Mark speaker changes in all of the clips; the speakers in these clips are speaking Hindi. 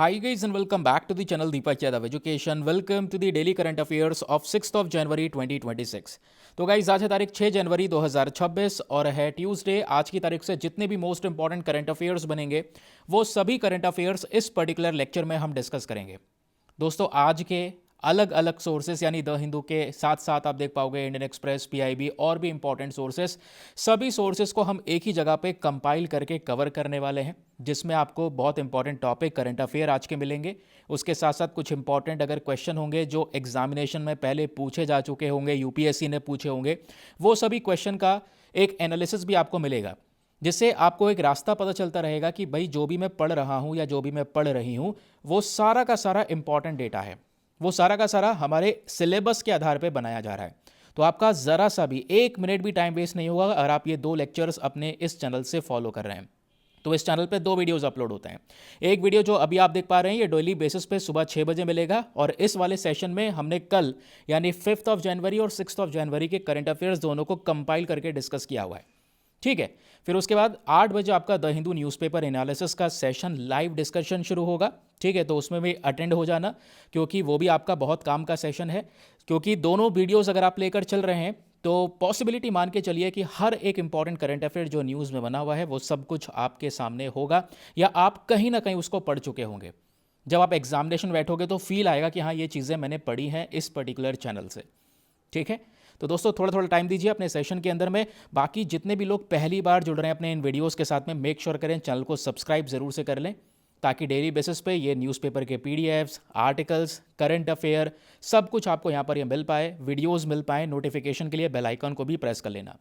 Speaker 1: Hi guys and welcome back to the channel Deepak Yadav Education. Welcome to the daily current affairs of 6th of January 2026. तो गाइज आज है तारीख 6 जनवरी 2026 और है ट्यूसडे। आज की तारीख से जितने भी मोस्ट इंपॉर्टेंट करंट अफेयर्स बनेंगे वो सभी करंट अफेयर्स इस पर्टिकुलर लेक्चर में हम डिस्कस करेंगे। दोस्तों आज के अलग अलग सोर्सेस यानी द हिंदू के साथ साथ आप देख पाओगे इंडियन एक्सप्रेस, पीआईबी और भी इंपॉर्टेंट सोर्सेस, सभी सोर्सेस को हम एक ही जगह पे कंपाइल करके कवर करने वाले हैं, जिसमें आपको बहुत इंपॉर्टेंट टॉपिक करंट अफेयर आज के मिलेंगे। उसके साथ साथ कुछ इंपॉर्टेंट अगर क्वेश्चन होंगे जो एग्जामिनेशन में पहले पूछे जा चुके होंगे, यूपीएससी ने पूछे होंगे, वो सभी क्वेश्चन का एक एनालिसिस भी आपको मिलेगा, जिससे आपको एक रास्ता पता चलता रहेगा कि भाई जो भी मैं पढ़ रहा हूँ या जो भी मैं पढ़ रही हूँ वो सारा का सारा इंपॉर्टेंट डेटा है, वो सारा का सारा हमारे सिलेबस के आधार पे बनाया जा रहा है। तो आपका ज़रा सा भी एक मिनट भी टाइम वेस्ट नहीं होगा अगर आप ये दो लेक्चर्स अपने इस चैनल से फॉलो कर रहे हैं। तो इस चैनल पे दो वीडियोस अपलोड होते हैं। एक वीडियो जो अभी आप देख पा रहे हैं ये डेली बेसिस पे सुबह 6 बजे मिलेगा, और इस वाले सेशन में हमने कल यानी 5th ऑफ जनवरी और 6th ऑफ जनवरी के करंट अफेयर्स दोनों को कंपाइल करके डिस्कस किया हुआ है। ठीक है, फिर उसके बाद 8 बजे आपका द हिंदू न्यूज़पेपर एनालिसिस का सेशन लाइव डिस्कशन शुरू होगा। ठीक है, तो उसमें भी अटेंड हो जाना, क्योंकि वो भी आपका बहुत काम का सेशन है। क्योंकि दोनों वीडियोस अगर आप लेकर चल रहे हैं तो पॉसिबिलिटी मान के चलिए कि हर एक इंपॉर्टेंट करंट अफेयर जो न्यूज़ में बना हुआ है वो सब कुछ आपके सामने होगा, या आप कहीं ना कहीं उसको पढ़ चुके होंगे। जब आप एग्जामिनेशन बैठोगे तो फील आएगा कि हाँ ये चीज़ें मैंने पढ़ी हैं इस पर्टिकुलर चैनल से। ठीक है, तो दोस्तों थोड़ा थोड़ा टाइम दीजिए अपने सेशन के अंदर में। बाकी जितने भी लोग पहली बार जुड़ रहे हैं अपने इन वीडियोस के साथ में, मेक श्योर करें चैनल को सब्सक्राइब ज़रूर से कर लें, ताकि डेली बेसिस पे ये न्यूज़पेपर के पीडीएफ्स, आर्टिकल्स, करंट अफेयर सब कुछ आपको यहाँ पर ये मिल पाए, वीडियोस मिल पाए। नोटिफिकेशन के लिए बेल आइकन को भी प्रेस कर लेना।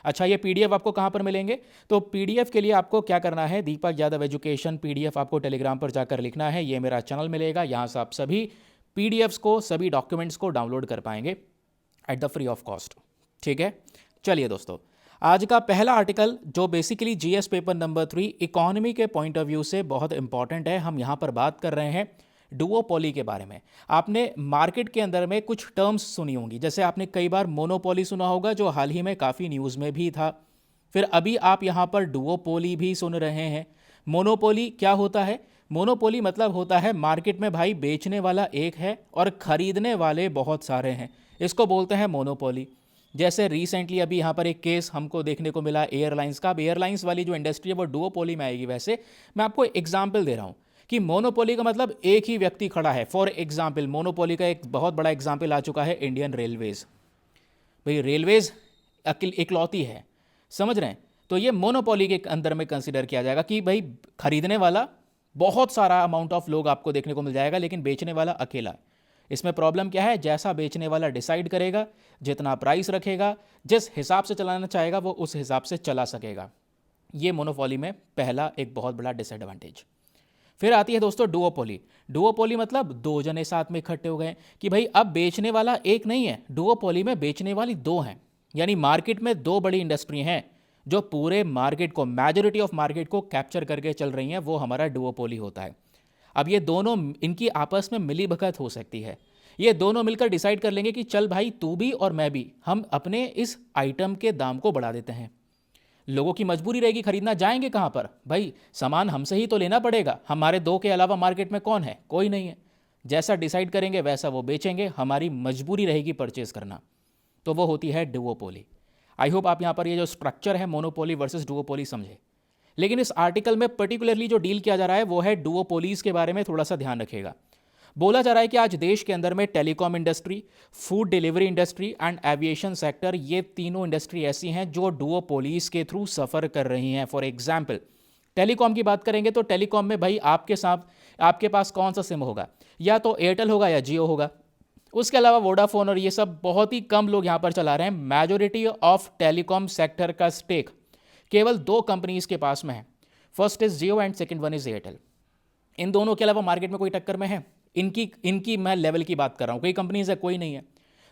Speaker 1: अच्छा, ये पीडीएफ आपको कहाँ पर मिलेंगे? तो पीडीएफ के लिए आपको क्या करना है, दीपक यादव एजुकेशन पीडीएफ आपको टेलीग्राम पर जाकर लिखना है। ये मेरा चैनल मिलेगा, यहाँ से आप सभी पीडीएफ्स को, सभी डॉक्यूमेंट्स को डाउनलोड कर पाएंगे at the free of cost. ठीक है, चलिए दोस्तों, आज का पहला आर्टिकल जो basically GS paper number 3 economy के पॉइंट ऑफ व्यू से बहुत इंपॉर्टेंट है। हम यहाँ पर बात कर रहे हैं डुओपोली के बारे में। आपने मार्केट के अंदर में कुछ टर्म्स सुनी होंगी, जैसे आपने कई बार मोनोपोली सुना होगा जो हाल ही में काफ़ी न्यूज़ में भी था। फिर अभी आप यहाँ पर डुओपोली भी सुन रहे हैं। मोनोपोली क्या होता है? मोनोपोली मतलब होता है मार्केट में भाई बेचने वाला एक है और खरीदने वाले बहुत सारे हैं, इसको बोलते हैं मोनोपोली। जैसे रिसेंटली अभी यहाँ पर एक केस हमको देखने को मिला एयरलाइंस का। अब एयरलाइंस वाली जो इंडस्ट्री है वो डुओपोली में आएगी। वैसे मैं आपको एग्जाम्पल दे रहा हूँ कि मोनोपोली का मतलब एक ही व्यक्ति खड़ा है। फॉर एग्जाम्पल मोनोपोली का एक बहुत बड़ा एग्जाम्पल आ चुका है इंडियन रेलवेज। भाई रेलवेज इकलौती है, समझ रहे हैं? तो ये मोनोपोली के अंदर में कंसिडर किया जाएगा कि भाई खरीदने वाला बहुत सारा अमाउंट ऑफ लोग आपको देखने को मिल जाएगा, लेकिन बेचने वाला अकेला है। इसमें प्रॉब्लम क्या है? जैसा बेचने वाला डिसाइड करेगा, जितना प्राइस रखेगा, जिस हिसाब से चलाना चाहेगा वो उस हिसाब से चला सकेगा। ये मोनोपोली में पहला एक बहुत बड़ा डिसएडवांटेज। फिर आती है दोस्तों डुओपोली। डुओपोली मतलब दो जने साथ में इकट्ठे हो गए कि भाई अब बेचने वाला एक नहीं है, डुओपोली में बेचने वाली दो हैं। यानी मार्केट में दो बड़ी इंडस्ट्री हैं जो पूरे मार्केट को, मेजॉरिटी ऑफ मार्केट को कैप्चर करके चल रही हैं, वो हमारा डुओपोली होता है। अब ये दोनों, इनकी आपस में मिली भगत हो सकती है। ये दोनों मिलकर डिसाइड कर लेंगे कि चल भाई तू भी और मैं भी, हम अपने इस आइटम के दाम को बढ़ा देते हैं। लोगों की मजबूरी रहेगी खरीदना, जाएंगे कहाँ पर? भाई सामान हमसे ही तो लेना पड़ेगा, हमारे दो के अलावा मार्केट में कौन है? कोई नहीं है। जैसा डिसाइड करेंगे वैसा वो बेचेंगे, हमारी मजबूरी रहेगी परचेज करना। तो वो होती है डुओपोली। आई होप आप यहाँ पर ये जो स्ट्रक्चर है मोनोपोली वर्सेस डुओपोली समझे। लेकिन इस आर्टिकल में पर्टिकुलरली जो डील किया जा रहा है वो है डुओपोलीज के बारे में, थोड़ा सा ध्यान रखिएगा। बोला जा रहा है कि आज देश के अंदर में telecom industry, food delivery industry and aviation sector, ये तीनों इंडस्ट्री ऐसी हैं जो डुओपोलीज के थ्रू सफ़र कर रही हैं। फॉर एग्जाम्पल टेलीकॉम की बात करेंगे तो टेलीकॉम में भाई आपके साथ आपके पास कौन सा सिम होगा? या तो एयरटेल होगा या जियो होगा। उसके अलावा वोडाफोन और ये सब बहुत ही कम लोग यहाँ पर चला रहे हैं। मेजॉरिटी ऑफ टेलीकॉम सेक्टर का स्टेक केवल दो कंपनीज के पास में है। First is Jio and second one is Airtel. इन दोनों के अलावा मार्केट में कोई टक्कर में है? इनकी मैं लेवल की बात कर रहा हूँ। कोई कंपनीज है? कोई नहीं है।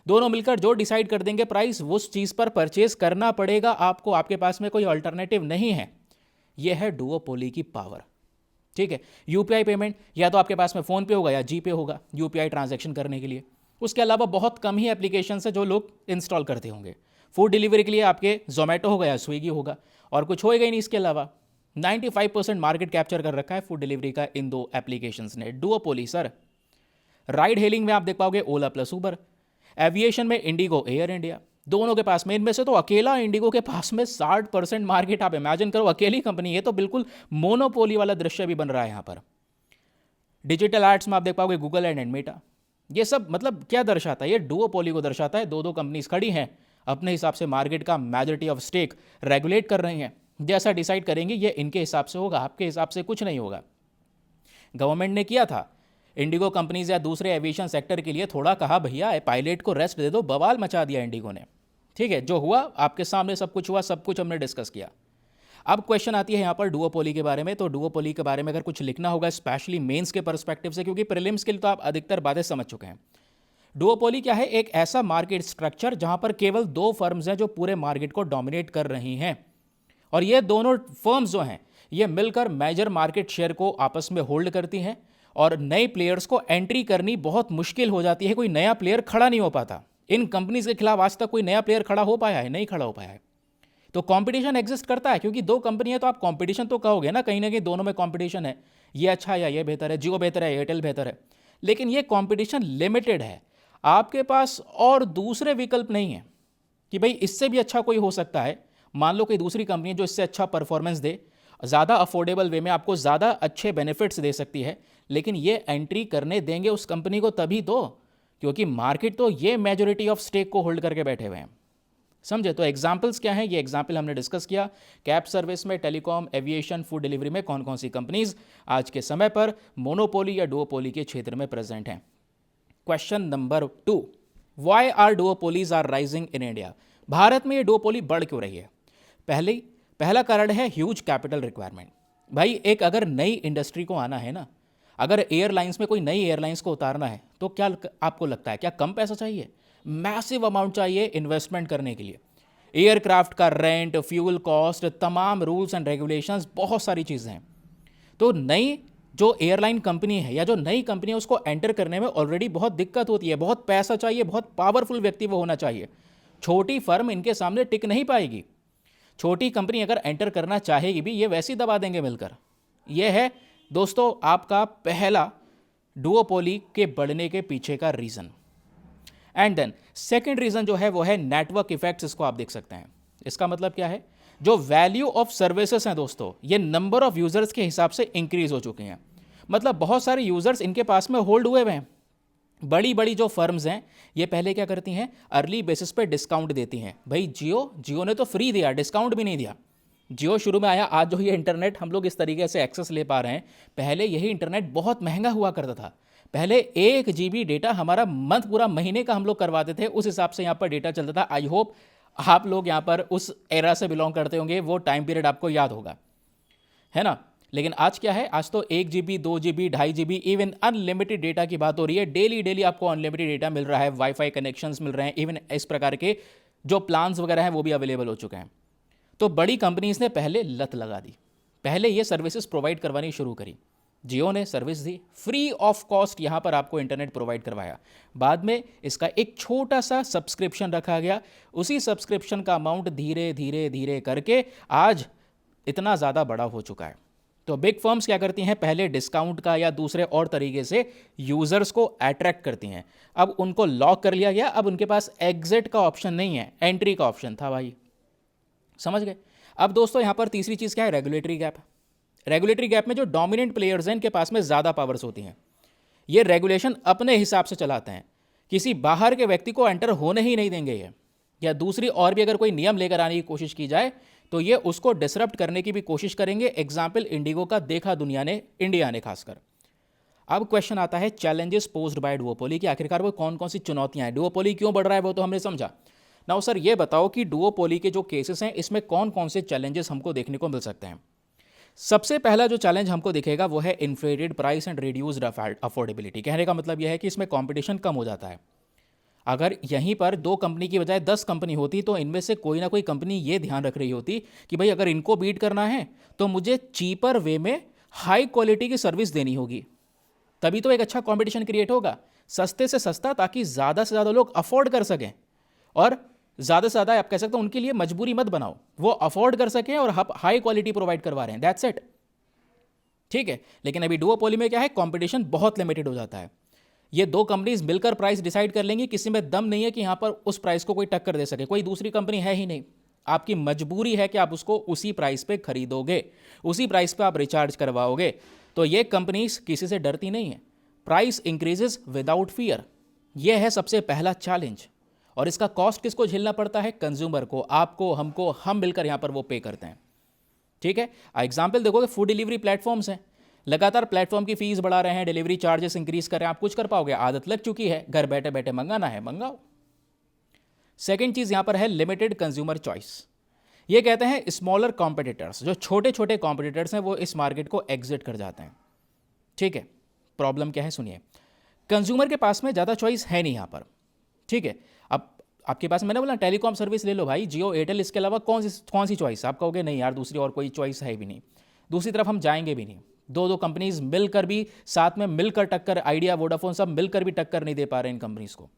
Speaker 1: दोनों मिलकर जो डिसाइड कर देंगे प्राइस, उस चीज़ पर परचेज करना पड़ेगा आपको, आपके पास में कोई अल्टरनेटिव नहीं है। यह है डुओपोली की पावर। ठीक है, यूपीआई पेमेंट, या तो आपके पास में फ़ोन पे होगा या जी पे होगा यूपीआई ट्रांजैक्शन करने के लिए। उसके अलावा बहुत कम ही एप्लीकेशन है जो लोग इंस्टॉल करते होंगे। फूड डिलीवरी के लिए आपके जोमेटो होगा या स्विगी होगा, और कुछ होएगा ही नहीं इसके अलावा। 95% मार्केट कैप्चर कर रखा है फूड डिलीवरी का इन दो एप्लीकेशंस ने। Duopoly sir. राइड हेलिंग में आप देख पाओगे ओला प्लस उबर, एविएशन में इंडिगो एयर इंडिया, दोनों के पास में। इनमें से तो अकेला इंडिगो के पास में 60% मार्केट। आप इमेजिन करो, अकेली कंपनी है, तो बिल्कुल मोनोपोली वाला दृश्य भी बन रहा है यहां पर। डिजिटल आर्ट्स में आप देख पाओगे गूगल एंड मेटा। ये सब मतलब क्या दर्शाता है? ये डुओपोली को दर्शाता है। दो दो कंपनीज खड़ी हैं, अपने हिसाब से मार्केट का मेजॉरिटी ऑफ स्टेक रेगुलेट कर रही हैं। जैसा डिसाइड करेंगे ये इनके हिसाब से होगा, आपके हिसाब से कुछ नहीं होगा। गवर्नमेंट ने किया था इंडिगो कंपनीज या दूसरे एविएशन सेक्टर के लिए, थोड़ा कहा भैया पायलट को रेस्ट दे दो, बवाल मचा दिया इंडिगो ने। ठीक है, जो हुआ आपके सामने सब कुछ हुआ, सब कुछ हमने डिस्कस किया। अब क्वेश्चन आती है यहाँ पर डुओपोली के बारे में। तो डुओपोली के बारे में अगर कुछ लिखना होगा स्पेशली मेंस के पर्सपेक्टिव से, क्योंकि प्रीलिम्स के लिए तो आप अधिकतर बातें समझ चुके हैं। डुओपोली क्या है? एक ऐसा मार्केट स्ट्रक्चर जहां पर केवल दो फर्म्स हैं जो पूरे मार्केट को डोमिनेट कर रही हैं, और ये दोनों फर्म्स जो हैं ये मिलकर मेजर मार्केट शेयर को आपस में होल्ड करती हैं, और नए प्लेयर्स को एंट्री करनी बहुत मुश्किल हो जाती है। कोई नया प्लेयर खड़ा नहीं हो पाता। इन कंपनीज के खिलाफ आज तक कोई नया प्लेयर खड़ा हो पाया है? नहीं खड़ा हो पाया है। तो कंपटीशन एग्जिस्ट करता है, क्योंकि दो कंपनी है तो आप कंपटीशन तो कहोगे ना, कहीं दोनों में कंपटीशन है। ये अच्छा है या ये बेहतर है, जियो बेहतर है, एयरटेल बेहतर है। लेकिन ये कंपटीशन लिमिटेड है। आपके पास और दूसरे विकल्प नहीं है कि भाई इससे भी अच्छा कोई हो सकता है। मान लो कोई दूसरी कंपनी जो इससे अच्छा परफॉर्मेंस दे, ज़्यादा अफोर्डेबल वे में आपको ज़्यादा अच्छे बेनिफिट्स दे सकती है, लेकिन ये एंट्री करने देंगे उस कंपनी को तभी तो, क्योंकि मार्केट तो ये मेजॉरिटी ऑफ स्टेक को होल्ड करके बैठे हुए हैं। समझे? तो एग्जाम्पल्स क्या हैं? ये एग्जाम्पल हमने डिस्कस किया। कैब सर्विस में, टेलीकॉम, एविएशन, फूड डिलीवरी में कौन कौन सी कंपनीज आज के समय पर मोनोपोली या डुओपोली के क्षेत्र में प्रेजेंट हैं। Question number 2, why are duopolies are rising in India? Bharat में ये डुओपोली बढ़ क्यों रही है? पहला कारण है ह्यूज कैपिटल रिक्वायरमेंट। भाई एक अगर नई इंडस्ट्री को आना है ना, अगर एयरलाइंस में कोई नई एयरलाइंस को उतारना है, तो क्या आपको लगता है क्या कम पैसा चाहिए? मैसिव अमाउंट चाहिए इन्वेस्टमेंट करने के लिए। एयरक्राफ्ट का रेंट, फ्यूल कॉस्ट, तमाम रूल्स एंड रेगुलेशंस, बहुत सारी चीज़ें हैं। तो नई जो एयरलाइन कंपनी है या जो नई कंपनी है उसको एंटर करने में ऑलरेडी बहुत दिक्कत होती है। बहुत पैसा चाहिए, बहुत पावरफुल व्यक्ति वो होना चाहिए। छोटी फर्म इनके सामने टिक नहीं पाएगी। छोटी कंपनी अगर एंटर करना चाहेगी भी, ये वैसे ही दबा देंगे मिलकर। यह है दोस्तों आपका पहला डुओपोली के बढ़ने के पीछे का reason. And then second reason जो है वो है नेटवर्क इफेक्ट्स। इसको आप देख सकते हैं। इसका मतलब क्या है? जो वैल्यू ऑफ सर्विसेज हैं दोस्तों, ये नंबर ऑफ यूजर्स के हिसाब से इंक्रीज हो चुके हैं। मतलब बहुत सारे यूजर्स इनके पास में होल्ड हुए हुए हैं। बड़ी बड़ी जो फर्म्स हैं ये पहले क्या करती हैं? अर्ली बेसिस पे डिस्काउंट देती हैं। भाई जियो ने तो फ्री दिया, डिस्काउंट भी नहीं दिया। जियो शुरू में आया, आज जो ये इंटरनेट हम लोग इस तरीके से एक्सेस ले पा रहे हैं, पहले यही इंटरनेट बहुत महंगा हुआ करता था। पहले 1 GB डेटा हमारा मंथ, पूरा महीने का हम लोग करवाते थे, उस हिसाब से यहाँ पर डेटा चलता था। आई होप आप लोग यहाँ पर उस एरा से बिलोंग करते होंगे, वो टाइम पीरियड आपको याद होगा, है ना। लेकिन आज क्या है? आज तो 1 GB, 2 GB, 2.5 GB, even unlimited data की बात हो रही है। डेली आपको अनलिमिटेड डेटा मिल रहा है, वाईफाई कनेक्शंस मिल रहे हैं, इवन इस प्रकार के जो प्लान्स वगैरह हैं वो भी अवेलेबल हो चुके हैं। तो बड़ी कंपनीज ने पहले लत लगा दी, पहले ये सर्विसेज प्रोवाइड करवानी शुरू करी। जियो ने service the, free of cost यहाँ पर आपको इंटरनेट प्रोवाइड करवाया। बाद में इसका एक छोटा सा सब्सक्रिप्शन रखा गया। उसी सब्सक्रिप्शन का अमाउंट धीरे धीरे करके आज इतना ज़्यादा बड़ा हो चुका है। तो बिग फर्म्स क्या करती हैं? पहले डिस्काउंट का या दूसरे और तरीके से यूजर्स को अट्रैक्ट करती हैं। अब उनको लॉक कर लिया गया, अब उनके पास एग्जिट का ऑप्शन नहीं है, एंट्री का ऑप्शन था। भाई समझ गए? अब दोस्तों यहाँ पर तीसरी चीज़ क्या है? Regulatory gap. रेगुलेटरी गैप में जो डोमिनेंट प्लेयर्स हैं इनके पास में ज़्यादा पावर्स होती हैं। ये रेगुलेशन अपने हिसाब से चलाते हैं, किसी बाहर के व्यक्ति को एंटर होने ही नहीं देंगे ये। या दूसरी और भी अगर कोई नियम लेकर आने की कोशिश की जाए तो ये उसको डिसरप्ट करने की भी कोशिश करेंगे। एग्जाम्पल इंडिगो का देखा दुनिया ने, इंडिया ने खासकर। अब क्वेश्चन आता है चैलेंजेस पोज्ड बाय डुओपोली की। आखिरकार वो कौन कौन सी चुनौतियां हैं? डुओपोली क्यों बढ़ रहा है वो तो हमने समझा। नाउ सर ये बताओ कि डुओपोली के जो केसेस हैं इसमें कौन कौन से चैलेंजेस हमको देखने को मिल सकते हैं। सबसे पहला जो चैलेंज हमको दिखेगा वो है inflated price and reduced affordability. कहने का मतलब यह है कि इसमें कंपटीशन कम हो जाता है। अगर यहीं पर 2 कंपनी की बजाय 10 कंपनी होती तो इनमें से कोई ना कोई कंपनी ये ध्यान रख रही होती कि भाई अगर इनको बीट करना है तो मुझे चीपर वे में हाई क्वालिटी की सर्विस देनी होगी, तभी तो एक अच्छा कंपटीशन क्रिएट होगा। सस्ते से सस्ता, ताकि ज़्यादा से ज़्यादा लोग अफोर्ड कर सकें और ज़्यादा से ज़्यादा आप कह सकते हो उनके लिए मजबूरी मत बनाओ, वो अफोर्ड कर सकें और हाई क्वालिटी प्रोवाइड करवा रहे हैं, दैट्स इट। ठीक है, लेकिन अभी डुओपोली में क्या है, कंपटीशन बहुत लिमिटेड हो जाता है। ये दो कंपनीज मिलकर प्राइस डिसाइड कर लेंगी, किसी में दम नहीं है कि यहां पर उस प्राइस को कोई टक्कर दे सके, कोई दूसरी कंपनी है ही नहीं। आपकी मजबूरी है कि आप उसको उसी प्राइस पे खरीदोगे, उसी प्राइस पे आप रिचार्ज करवाओगे। तो ये कंपनीज किसी से डरती नहीं है, प्राइस इंक्रीजेस विदाउट फियर। यह है सबसे पहला चैलेंज, और इसका कॉस्ट किसको झेलना पड़ता है, कंज्यूमर को, आपको, हमको, हम मिलकर यहां पर वो पे करते हैं। ठीक है, एग्जाम्पल देखोगे, फूड डिलीवरी प्लेटफॉर्म्स हैं, लगातार प्लेटफॉर्म की फीस बढ़ा रहे हैं, डिलीवरी चार्जेस इंक्रीज कर रहे हैं, आप कुछ कर पाओगे, आदत लग चुकी है, घर बैठे बैठे मंगाना है, मंगाओ। सेकेंड चीज यहां पर है लिमिटेड कंज्यूमर चॉइस। ये कहते हैं स्मॉलर कॉम्पिटिटर्स, जो छोटे छोटे कॉम्पिटिटर्स हैं वो इस मार्केट को एग्जिट कर जाते हैं। ठीक है, प्रॉब्लम क्या है सुनिए, कंज्यूमर के पास में ज़्यादा चॉइस है नहीं यहां पर। ठीक है, अब आपके पास, मैंने बोला टेलीकॉम सर्विस ले लो भाई, जियो एयरटेल, इसके अलावा कौन सी चॉइस। आप कहोगे नहीं यार, दूसरी और कोई चॉइस है भी नहीं, दूसरी तरफ हम जाएंगे भी नहीं। दो कंपनीज मिलकर भी, साथ में मिलकर टक्कर, आइडिया, वोडाफोन, सब मिलकर भी टक्कर नहीं दे पा रहे इन कंपनीज को।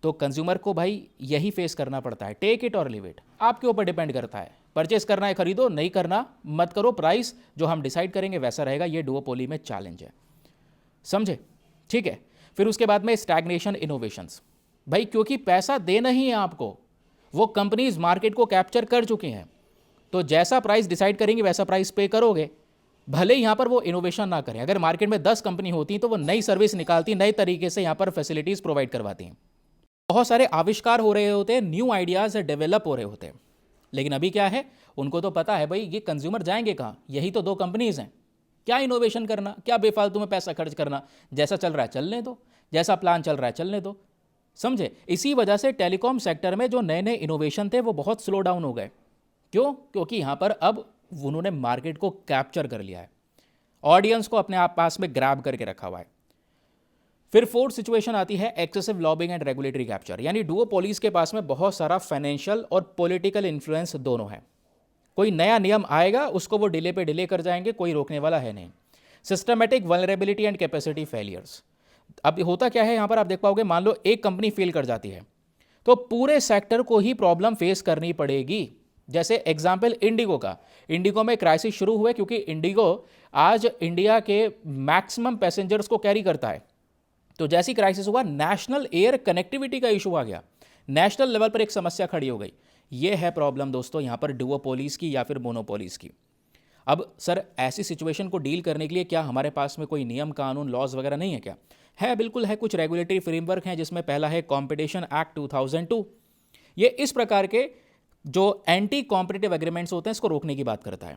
Speaker 1: तो कंज्यूमर को भाई यही फेस करना पड़ता है, टेक इट और लिव इट, आपके ऊपर डिपेंड करता है। परचेस करना है खरीदो, नहीं करना मत करो, प्राइस जो हम डिसाइड करेंगे वैसा रहेगा। ये डुओपोली में चैलेंज है, समझे। ठीक है, फिर उसके बाद में स्टैग्नेशन इनोवेशंस, भाई क्योंकि पैसा देना ही है आपको, वो कंपनीज मार्केट को कैप्चर कर चुकी हैं, तो जैसा प्राइस डिसाइड करेंगे वैसा प्राइस पे करोगे, भले यहां पर वो इनोवेशन ना करें। अगर मार्केट में 10 कंपनी होती तो वो नई सर्विस निकालती, नए तरीके से यहां पर फैसिलिटीज प्रोवाइड करवाती हैं, बहुत सारे आविष्कार हो रहे होते हैं, न्यू आइडियाज डेवलप हो रहे होते हैं। लेकिन अभी क्या है, उनको तो पता है भाई ये कंज्यूमर जाएंगे कहाँ, यही तो दो कंपनीज हैं, क्या इनोवेशन करना, क्या बेफालतू में पैसा खर्च करना, जैसा चल रहा है चलने दो, जैसा प्लान चल रहा है चलने दो, समझे। इसी वजह से टेलीकॉम सेक्टर में जो नए नए इनोवेशन थे वो बहुत स्लो डाउन हो गए। क्यों, क्योंकि यहां पर अब उन्होंने मार्केट को कैप्चर कर लिया है, ऑडियंस को अपने आप पास में ग्रैब करके रखा हुआ है। फिर फोर्थ सिचुएशन आती है excessive lobbying and regulatory capture, यानी डुओपोलीज के पास में बहुत सारा फाइनेंशियल और पॉलिटिकल इन्फ्लुएंस दोनों है। कोई नया नियम आएगा उसको वो डिले पे डिले कर जाएंगे, कोई रोकने वाला है नहीं। Systematic vulnerability and capacity failures, अब होता क्या है यहां पर आप देख पाओगे, मान लो एक कंपनी फेल कर जाती है तो पूरे सेक्टर को ही प्रॉब्लम फेस करनी पड़ेगी। जैसे एग्जाम्पल इंडिगो का, इंडिगो में क्राइसिस शुरू हुए क्योंकि इंडिगो आज इंडिया के मैक्सिमम पैसेंजर्स को कैरी करता है। तो जैसी क्राइसिस हुआ, नेशनल एयर कनेक्टिविटी का इशू आ गया, नेशनल लेवल पर एक समस्या खड़ी हो गई। ये है प्रॉब्लम दोस्तों यहां पर डुओपोलीज की या फिर मोनोपोलीज की। अब सर ऐसी सिचुएशन को डील करने के लिए क्या हमारे पास में कोई नियम, कानून, लॉज वगैरह नहीं है क्या? है, बिल्कुल है। कुछ रेगुलेटरी फ्रेमवर्क हैं, जिसमें पहला है कॉम्पिटिशन एक्ट 2002। ये इस प्रकार के जो एंटी कॉम्पिटिटिव एग्रीमेंट्स होते हैं इसको रोकने की बात करता है,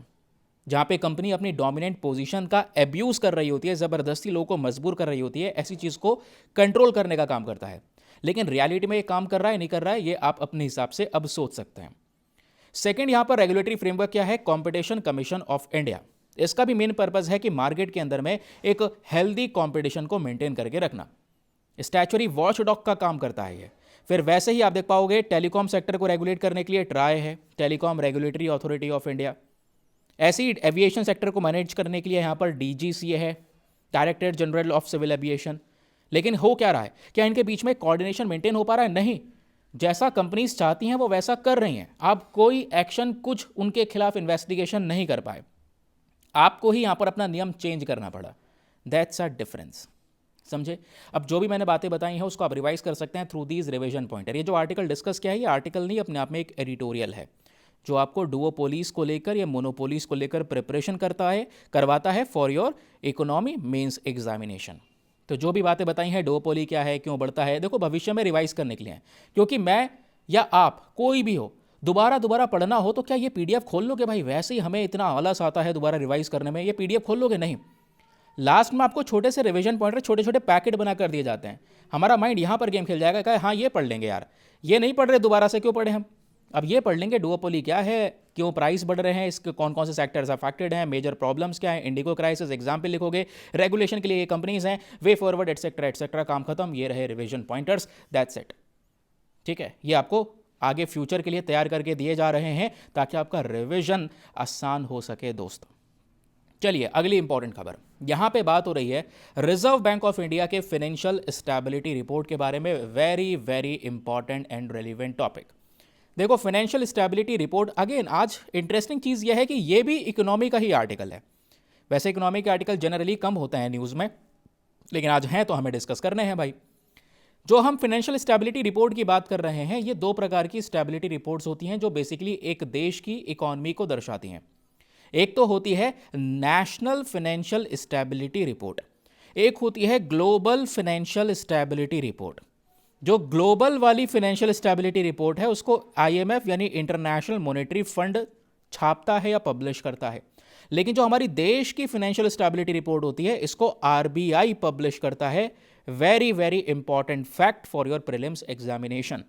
Speaker 1: जहां पे कंपनी अपनी डोमिनेंट पोजीशन का एब्यूज कर रही होती है, जबरदस्ती लोगों को मजबूर कर रही होती है, ऐसी चीज को कंट्रोल करने का काम करता है। लेकिन रियलिटी में ये काम कर रहा है नहीं कर रहा है, ये आप अपने हिसाब से अब सोच सकते हैं। सेकंड, यहां पर रेगुलेटरी फ्रेमवर्क क्या है, कॉम्पिटिशन कमीशन ऑफ इंडिया। इसका भी मेन पर्पज है कि मार्केट के अंदर में एक हेल्दी कॉम्पिटिशन को मेंटेन करके रखना, स्टैचुरी वॉचडॉग का काम करता है ये। फिर वैसे ही आप देख पाओगे टेलीकॉम सेक्टर को रेगुलेट करने के लिए ट्राई है, telecom regulatory authority of India. ऐसी एविएशन सेक्टर को मैनेज करने के लिए यहां पर डीजीसीए है, directorate general of civil aviation. लेकिन हो क्या रहा है, क्या इनके बीच में कोऑर्डिनेशन मेंटेन हो पा रहा है? नहीं। जैसा कंपनीज चाहती हैं वो वैसा कर रही हैं, आप कोई एक्शन, कुछ उनके खिलाफ इन्वेस्टिगेशन नहीं कर पाए, आपको ही यहां पर अपना नियम चेंज करना पड़ा। दैट्स अ डिफरेंस, समझे। अब जो भी मैंने बातें बताई हैं उसको आप रिवाइज कर सकते हैं थ्रू दीज रिवीजन पॉइंटर। ये जो आर्टिकल डिस्कस किया है, ये आर्टिकल नहीं, अपने आप में एक एडिटोरियल है जो आपको डुओपोलीज को लेकर या मोनोपोलीज को लेकर प्रिपरेशन करवाता है for your economy mains examination. तो जो भी बातें बताई हैं, डुओपोली क्या है, क्यों बढ़ता है, देखो भविष्य में रिवाइज करने के लिए है। क्योंकि मैं या आप, कोई भी हो, दोबारा पढ़ना हो तो क्या ये पीडीएफ खोल लोगे भाई? वैसे ही हमें इतना आलस आता है दोबारा रिवाइज करने में, ये पीडीएफ खोल लोगे? नहीं। लास्ट में आपको छोटे से रिवीजन पॉइंटर, छोटे छोटे पैकेट बना कर दिए जाते हैं। हमारा माइंड यहाँ पर गेम खेल जाएगा, कहा हाँ ये पढ़ लेंगे यार, ये नहीं पढ़ रहे, दोबारा से क्यों पढ़े हम, अब ये पढ़ लेंगे डुओपोली क्या है, क्यों प्राइस बढ़ रहे हैं, इसके कौन कौन से सेक्टर्स अफेक्टेड हैं, मेजर प्रॉब्लम्स क्या है, इंडिगो क्राइसिस एग्जाम्पल लिखोगे, रेगुलेशन के लिए ये कंपनीज हैं, वे फॉरवर्ड एटसेट्रा, काम खत्म। ये रहे रिवीजन पॉइंटर्स, दैट्स इट। ठीक है, ये आपको आगे फ्यूचर के लिए तैयार करके दिए जा रहे हैं ताकि आपका रिवीजन आसान हो सके दोस्तों। चलिए अगली इंपॉर्टेंट खबर, यहां पे बात हो रही है रिजर्व बैंक ऑफ इंडिया के फाइनेंशियल स्टेबिलिटी रिपोर्ट के बारे में। Very very important and relevant topic. देखो, फाइनेंशियल स्टेबिलिटी रिपोर्ट, अगेन आज इंटरेस्टिंग चीज यह है कि यह भी इकोनॉमी का ही आर्टिकल है। वैसे इकोनॉमी के आर्टिकल जनरली कम होते हैं न्यूज में, लेकिन आज हैं तो हमें डिस्कस करने हैं भाई। जो हम फाइनेंशियल स्टेबिलिटी रिपोर्ट की बात कर रहे हैं, ये दो प्रकार की स्टेबिलिटी रिपोर्ट्स होती हैं जो बेसिकली एक देश की इकोनॉमी को दर्शाती हैं। एक तो होती है नेशनल फाइनेंशियल स्टेबिलिटी रिपोर्ट, एक होती है ग्लोबल फाइनेंशियल स्टेबिलिटी रिपोर्ट। जो ग्लोबल वाली फाइनेंशियल स्टेबिलिटी रिपोर्ट है उसको आईएमएफ यानी इंटरनेशनल मॉनेटरी फंड छापता है या पब्लिश करता है, लेकिन जो हमारी देश की फाइनेंशियल स्टेबिलिटी रिपोर्ट होती है इसको आरबीआई पब्लिश करता है। Very very important fact for your prelims examination.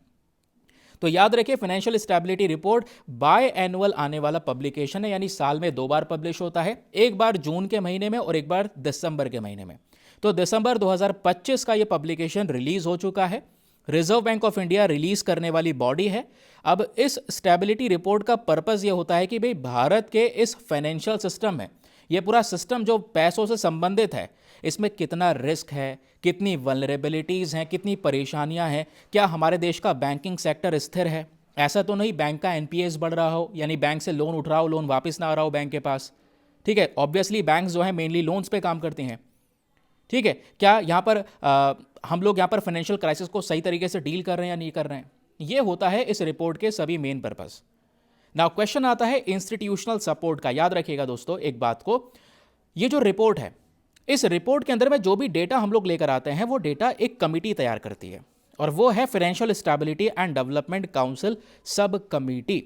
Speaker 1: तो याद रखिए, financial stability report by annual आने वाला पब्लिकेशन है, यानी साल में 2 बार पब्लिश होता है, एक बार जून के महीने में और एक बार दिसंबर के महीने में। तो दिसंबर 2025 का ये पब्लिकेशन रिलीज हो चुका है। Reserve bank of India release करने वाली बॉडी है। अब इस स्टेबिलिटी रिपोर्ट का पर्पस ये होता है कि भाई भारत के इस फाइनेंशियल सिस्टम में, ये पूरा सिस्टम जो पैसों से संबंधित है, इसमें कितना रिस्क है, कितनी वल्नरेबिलिटीज़ हैं, कितनी परेशानियां हैं, क्या हमारे देश का बैंकिंग सेक्टर स्थिर है, ऐसा तो नहीं बैंक का एनपीएस बढ़ रहा हो, यानी बैंक से लोन उठ रहा हो, लोन वापस ना आ रहा हो बैंक के पास। ठीक है, ऑब्वियसली बैंक्स जो है मेनली लोन्स पे काम करती हैं। ठीक है, क्या यहाँ पर हम लोग यहाँ पर फाइनेंशियल क्राइसिस को सही तरीके से डील कर रहे हैं या नहीं कर रहे हैं, ये होता है इस रिपोर्ट के सभी मेन पर्पस। नाउ क्वेश्चन आता है इंस्टीट्यूशनल सपोर्ट का। याद रखिएगा दोस्तों एक बात को, ये जो रिपोर्ट है, इस रिपोर्ट के अंदर में जो भी डेटा हम लोग लेकर आते हैं वो डेटा एक कमिटी तैयार करती है, और वो है financial stability and development council सब कमिटी,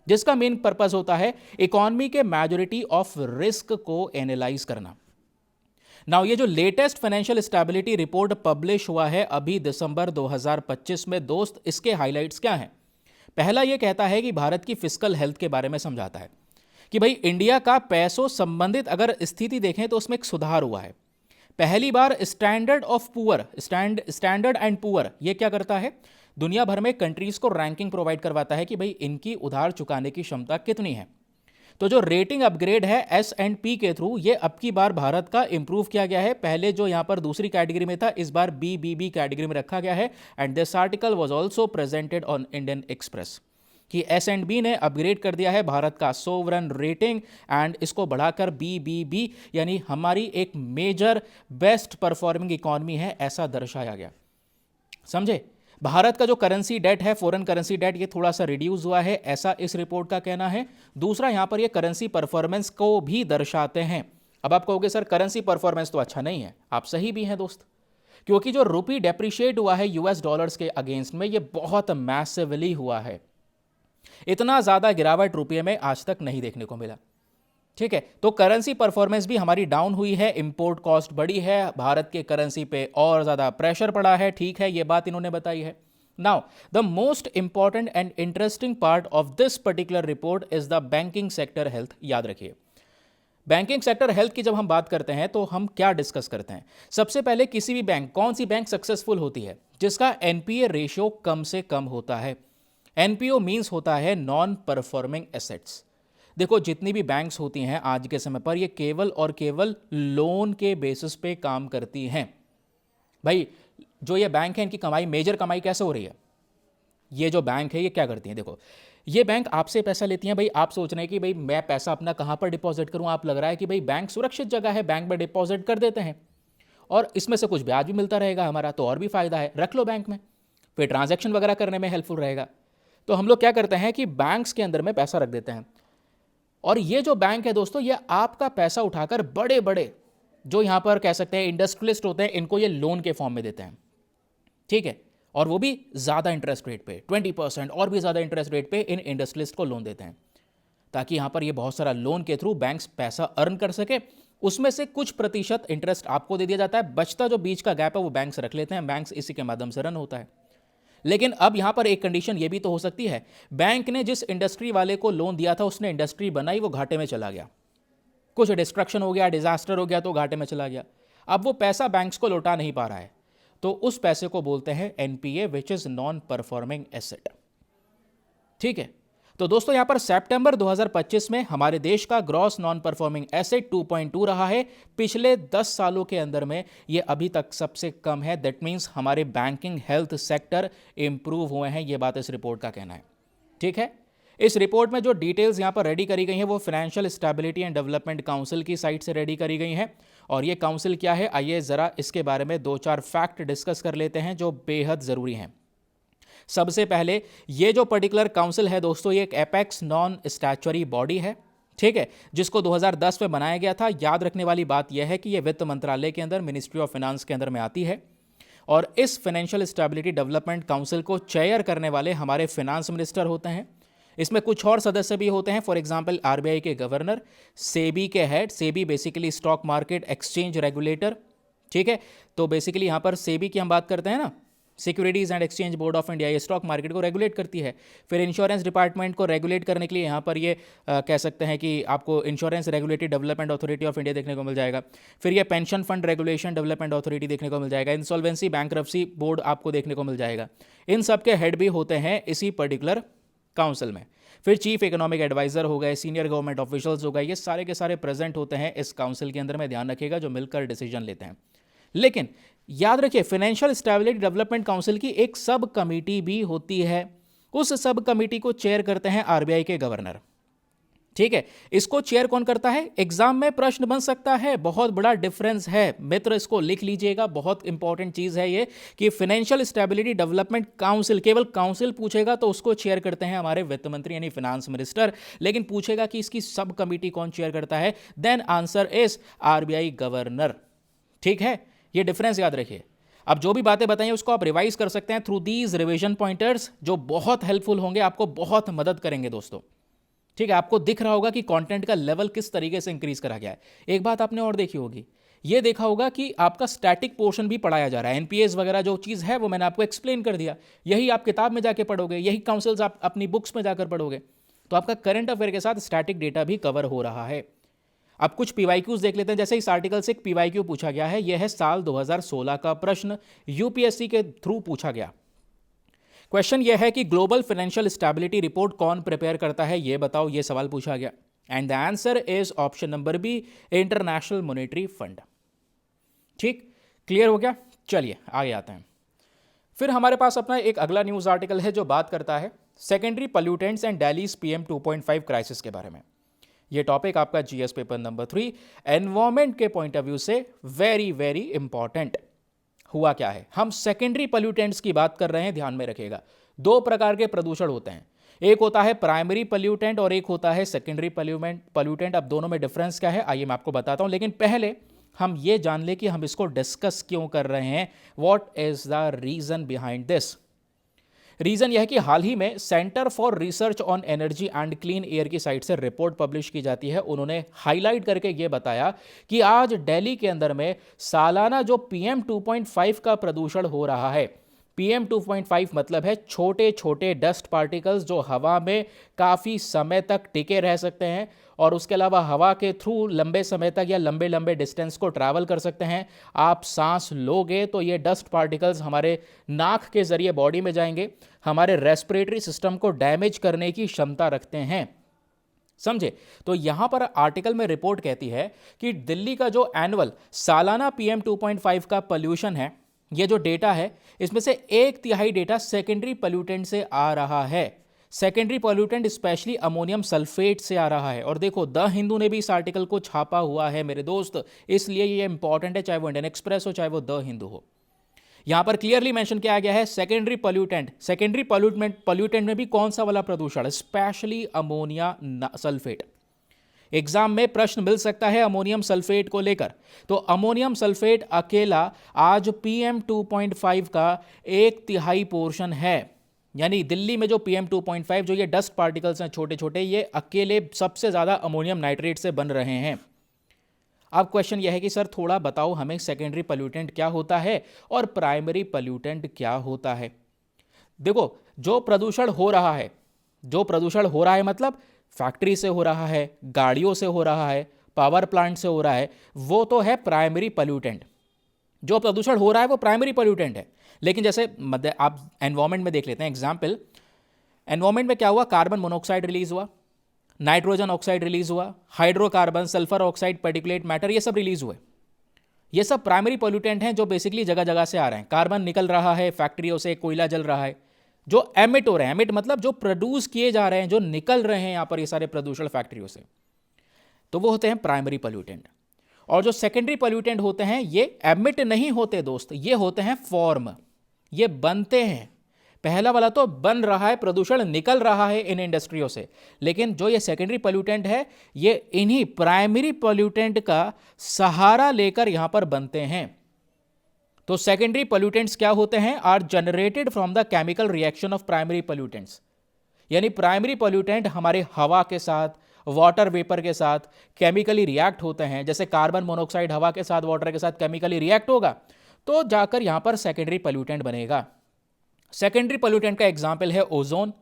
Speaker 1: जिसका मेन पर्पस होता है इकोनॉमी के मेजॉरिटी ऑफ रिस्क को एनालाइज करना। नाउ ये जो latest financial stability report publish हुआ है अभी दिसंबर 2025 में दोस्त, इसके हाइलाइट्स क्या हैं? पहला ये कहता है कि भारत की फिस्कल हेल्थ के बारे में समझाता है कि भाई इंडिया का पैसों संबंधित अगर स्थिति देखें तो उसमें एक सुधार हुआ है। पहली बार स्टैंडर्ड एंड पुअर ये क्या करता है, दुनिया भर में कंट्रीज को रैंकिंग प्रोवाइड करवाता है कि भाई इनकी उधार चुकाने की क्षमता कितनी है। तो जो रेटिंग अपग्रेड है S&P के थ्रू, ये अब की बार भारत का इंप्रूव किया गया है। पहले जो यहां पर दूसरी कैटेगरी में था, इस बार BBB कैटेगरी में रखा गया है। And this article was also presented on Indian express कि S&P ने अपग्रेड कर दिया है भारत का सोवरन रेटिंग एंड इसको बढ़ाकर BBB यानी हमारी एक मेजर बेस्ट परफॉर्मिंग इकोनॉमी है ऐसा दर्शाया गया। समझे? भारत का जो करेंसी डेट है, फॉरेन करेंसी डेट, ये थोड़ा सा रिड्यूस हुआ है ऐसा इस रिपोर्ट का कहना है। दूसरा, यहां पर ये करेंसी परफॉर्मेंस को भी दर्शाते हैं। अब आप कहोगे सर करेंसी परफॉर्मेंस तो अच्छा नहीं है, आप सही भी हैं दोस्त, क्योंकि जो रुपी डेप्रिशिएट हुआ है US डॉलर्स के अगेंस्ट में, ये बहुत मैसिवली हुआ है। इतना ज्यादा गिरावट रुपये में आज तक नहीं देखने को मिला। ठीक है, तो करेंसी परफॉर्मेंस भी हमारी डाउन हुई है, इंपोर्ट कॉस्ट बढ़ी है, भारत के करेंसी पे और ज्यादा प्रेशर पड़ा है। ठीक है, ये बात इन्होंने बताई है। Now the most important and interesting part of this particular report is the banking sector health. याद रखिए, बैंकिंग सेक्टर हेल्थ की जब हम बात करते हैं तो हम क्या डिस्कस करते हैं? सबसे पहले किसी भी बैंक, कौन सी बैंक सक्सेसफुल होती है? जिसका एनपीए रेशियो कम से कम होता है। एनपीओ मींस होता है नॉन परफॉर्मिंग एसेट्स। देखो, जितनी भी बैंक्स होती हैं आज के समय पर, ये केवल और केवल लोन के बेसिस पे काम करती हैं। भाई जो ये बैंक है, इनकी कमाई, मेजर कमाई कैसे हो रही है? ये जो बैंक है ये क्या करती हैं? देखो, ये बैंक आपसे पैसा लेती हैं। भाई आप सोच रहे हैं कि भाई मैं पैसा अपना कहाँ पर डिपॉजिट करूँ? आप लग रहा है कि भाई बैंक सुरक्षित जगह है, बैंक में डिपॉजिट कर देते हैं और इसमें से कुछ ब्याज भी मिलता रहेगा हमारा, तो और भी फायदा है, रख लो बैंक में, फिर ट्रांजैक्शन वगैरह करने में हेल्पफुल रहेगा। तो हम लोग क्या करते हैं कि बैंक्स के अंदर में पैसा रख देते हैं, और ये जो बैंक है दोस्तों, ये आपका पैसा उठाकर बड़े बड़े जो यहां पर कह सकते हैं इंडस्ट्रियलिस्ट होते हैं, इनको ये लोन के फॉर्म में देते हैं। ठीक है, और वो भी ज्यादा इंटरेस्ट रेट पे, 20% और भी ज्यादा इंटरेस्ट रेट पे इन इंडस्ट्रियलिस्ट को लोन देते हैं, ताकि यहां पर ये बहुत सारा लोन के थ्रू बैंक्स पैसा अर्न कर सके। उसमें से कुछ प्रतिशत इंटरेस्ट आपको दे दिया जाता है, बचता जो बीच का गैप है वो बैंक्स रख लेते हैं, बैंक्स इसी के माध्यम से रन होता है। लेकिन अब यहां पर एक कंडीशन ये भी तो हो सकती है, बैंक ने जिस इंडस्ट्री वाले को लोन दिया था, उसने इंडस्ट्री बनाई, वो घाटे में चला गया, कुछ डिस्ट्रक्शन हो गया, डिजास्टर हो गया, तो घाटे में चला गया। अब वो पैसा बैंक्स को लौटा नहीं पा रहा है, तो उस पैसे को बोलते हैं NPA, which is non performing asset. ठीक है, तो दोस्तों यहां पर सितंबर 2025 में हमारे देश का ग्रॉस नॉन परफॉर्मिंग एसेट 2.2 रहा है। पिछले 10 सालों के अंदर में ये अभी तक सबसे कम है। दैट मीन्स हमारे बैंकिंग हेल्थ सेक्टर इंप्रूव हुए हैं, ये बात इस रिपोर्ट का कहना है। ठीक है, इस रिपोर्ट में जो डिटेल्स यहां पर रेडी करी गई हैं वो financial stability and development council की साइट से रेडी करी गई हैं। और ये काउंसिल क्या है, आइए जरा इसके बारे में 2-4 फैक्ट डिस्कस कर लेते हैं जो बेहद जरूरी हैं। सबसे पहले ये जो पर्टिकुलर काउंसिल है दोस्तों, ये एक एपेक्स नॉन स्टैच्यूटरी बॉडी है, ठीक है, जिसको 2010 में बनाया गया था। याद रखने वाली बात यह है कि ये वित्त मंत्रालय के अंदर, मिनिस्ट्री ऑफ फाइनेंस के अंदर में आती है। और इस फाइनेंशियल स्टेबिलिटी डेवलपमेंट काउंसिल को चेयर करने वाले हमारे फाइनेंस मिनिस्टर होते हैं। इसमें कुछ और सदस्य भी होते हैं, फॉर एग्जांपल आरबीआई के गवर्नर, सेबी के head, SEBI basically stock market exchange regulator, ठीक है। तो बेसिकली यहाँ पर सेबी की हम बात करते हैं ना, securities and exchange board of India, ये स्टॉक मार्केट को रेगुलेट करती है। फिर इंश्योरेंस डिपार्टमेंट को रेगुलेट करने के लिए यहाँ पर ये कह सकते हैं कि आपको insurance regulatory development authority of India देखने को मिल जाएगा। फिर ये pension fund regulation development authority देखने को मिल जाएगा। इंसॉल्वेंसी बैंक्रप्सी बोर्ड आपको देखने को मिल जाएगा। इन सब के हेड भी होते हैं इसी पर्टिकुलर काउंसिल में। फिर चीफ इकोनॉमिक एडवाइजर हो गए, सीनियर गवर्नमेंट ऑफिशियल्स हो गए, ये सारे के सारे प्रेजेंट होते हैं इस काउंसिल के अंदर में। ध्यान रखिएगा, जो मिलकर डिसीजन लेते हैं। लेकिन याद रखिए, फाइनेंशियल स्टेबिलिटी डेवलपमेंट काउंसिल की एक सब कमेटी भी होती है। उस सब कमेटी को चेयर करते हैं आरबीआई के गवर्नर, ठीक है। इसको चेयर कौन करता है? एग्जाम में प्रश्न बन सकता है, बहुत बड़ा डिफरेंस है मित्र, इसको लिख लीजिएगा। बहुत इंपॉर्टेंट चीज है ये कि फाइनेंशियल स्टेबिलिटी डेवलपमेंट काउंसिल, केवल काउंसिल पूछेगा तो उसको चेयर करते हैं हमारे वित्त मंत्री यानी फाइनेंस मिनिस्टर। लेकिन पूछेगा कि इसकी सब कमेटी कौन चेयर करता है, then answer is RBI governor, ठीक है। ये डिफरेंस याद रखिए। अब जो भी बातें बताइए उसको आप रिवाइज कर सकते हैं थ्रू दीज रिवीजन पॉइंटर्स, जो बहुत हेल्पफुल होंगे, आपको बहुत मदद करेंगे दोस्तों, ठीक है। आपको दिख रहा होगा कि कंटेंट का लेवल किस तरीके से इंक्रीज करा गया है। एक बात आपने और देखी होगी, ये देखा होगा कि आपका स्टैटिक पोर्शन भी पढ़ाया जा रहा है। एनपीएस वगैरह जो चीज़ है वो मैंने आपको एक्सप्लेन कर दिया। यही आप किताब में जाके पढ़ोगे, यही काउंसिल्स आप अपनी बुक्स में जाकर पढ़ोगे, तो आपका करंट अफेयर के साथ स्टैटिक डेटा भी कवर हो रहा है। अब कुछ पीवाईक्यूज देख लेते हैं। जैसे इस आर्टिकल से एक पीवाईक्यू पूछा गया है, यह है साल 2016 का प्रश्न, यूपीएससी के थ्रू पूछा गया। क्वेश्चन यह है कि ग्लोबल फाइनेंशियल स्टेबिलिटी रिपोर्ट कौन प्रिपेयर करता है, यह बताओ, यह सवाल पूछा गया। And the answer is option number B, international monetary fund. ठीक, क्लियर हो गया। चलिए आगे आते हैं। फिर हमारे पास अपना एक अगला न्यूज आर्टिकल है जो बात करता है secondary pollutants and Delhi's PM 2.5 crisis के बारे में। यह टॉपिक आपका जीएस पेपर नंबर 3 एनवायरमेंट के पॉइंट ऑफ व्यू से वेरी वेरी इंपॉर्टेंट। हुआ क्या है, हम सेकेंडरी पोल्यूटेंट्स की बात कर रहे हैं, ध्यान में रखिएगा। दो प्रकार के प्रदूषण होते हैं, एक होता है प्राइमरी पोल्यूटेंट और एक होता है सेकेंडरी पोल्यूटेंट। अब दोनों में डिफरेंस क्या है आइए मैं आपको बताता हूं, लेकिन पहले हम ये जान ले कि हम इसको डिस्कस क्यों कर रहे हैं, what is the reason behind this. Reason यह है कि हाल ही में centre for research on energy and clean air की साइट से रिपोर्ट पब्लिश की जाती है। उन्होंने हाईलाइट करके यह बताया कि आज दिल्ली के अंदर में सालाना जो पीएम 2.5 का प्रदूषण हो रहा है, पीएम 2.5 मतलब है छोटे छोटे डस्ट पार्टिकल्स जो हवा में काफ़ी समय तक टिके रह सकते हैं और उसके अलावा हवा के थ्रू लंबे समय तक या लंबे लंबे डिस्टेंस को ट्रैवल कर सकते हैं। आप सांस लोगे तो ये डस्ट पार्टिकल्स हमारे नाक के जरिए बॉडी में जाएंगे, हमारे रेस्पिरेटरी सिस्टम को डैमेज करने की क्षमता रखते हैं, समझे। तो यहां पर आर्टिकल में रिपोर्ट कहती है कि दिल्ली का जो एनुअल सालाना पीएम 2.5 का पोल्यूशन है, ये जो डेटा है इसमें से 1/3 डेटा सेकेंडरी पोल्यूटेंट से आ रहा है। Secondary pollutant specially ammonium sulphate से आ रहा है। और देखो द हिंदू ने भी इस आर्टिकल को छापा हुआ है मेरे दोस्त, इसलिए ये इंपॉर्टेंट है, चाहे वो इंडियन एक्सप्रेस हो चाहे वो द हिंदू हो। यहां पर क्लियरली मेंशन किया गया है सेकेंडरी पोल्यूटेंट। सेकेंडरी पोल्यूटेंट में भी कौन सा वाला प्रदूषण, स्पेशली अमोनिया सल्फेट। एग्जाम में प्रश्न मिल सकता है अमोनियम सल्फेट को लेकर। तो अमोनियम सल्फेट अकेला आज पीएम 2.5 का 1/3 पोर्शन है। यानी दिल्ली में जो पीएम 2.5 जो ये डस्ट पार्टिकल्स हैं छोटे छोटे, ये अकेले सबसे ज्यादा अमोनियम नाइट्रेट से बन रहे हैं। अब क्वेश्चन यह है कि सर थोड़ा बताओ हमें सेकेंडरी पोल्यूटेंट क्या होता है और प्राइमरी पोल्यूटेंट क्या होता है। देखो जो प्रदूषण हो रहा है मतलब फैक्ट्री से हो रहा है, गाड़ियों से हो रहा है, पावर प्लांट से हो रहा है, वो तो है प्राइमरी पोल्यूटेंट। जो प्रदूषण हो रहा है वो प्राइमरी पोल्यूटेंट है। लेकिन जैसे आप एनवायरमेंट में देख लेते हैं एग्जाम्पल, एनवायरमेंट में क्या हुआ, कार्बन मोनोऑक्साइड रिलीज हुआ, नाइट्रोजन ऑक्साइड रिलीज हुआ, hydrocarbon, sulphur oxide, particulate matter, ये सब रिलीज हुए। ये सब प्राइमरी पोल्यूटेंट हैं जो बेसिकली जगह जगह से आ रहे हैं। कार्बन निकल रहा है फैक्ट्रियों से, कोयला जल रहा है, जो एमिट हो रहे हैं, एमिट मतलब जो प्रोड्यूस किए जा रहे हैं, जो निकल रहे हैं यहां पर ये सारे प्रदूषण फैक्ट्रियों से, तो वो होते हैं प्राइमरी पोल्यूटेंट। और जो सेकेंडरी पोल्यूटेंट होते हैं ये एमिट नहीं होते दोस्त, ये होते हैं फॉर्म, ये बनते हैं। पहला वाला तो बन रहा है, प्रदूषण निकल रहा है इन इंडस्ट्रियों से, लेकिन जो ये सेकेंडरी पोल्यूटेंट है ये इन्हीं प्राइमरी पोल्यूटेंट का सहारा लेकर यहां पर बनते हैं। तो सेकेंडरी पोल्यूटेंट्स क्या होते हैं, are generated from the chemical reaction of primary pollutants. यानी प्राइमरी पोल्यूटेंट हमारे हवा के साथ, वाटर वेपर के साथ केमिकली रिएक्ट होते हैं। जैसे कार्बन मोनोऑक्साइड हवा के साथ, वाटर के साथ केमिकली रिएक्ट होगा तो जाकर यहां पर सेकेंडरी पोल्यूटेंट बनेगा। सेकेंडरी पोल्यूटेंट का एग्जाम्पल है ओजोन,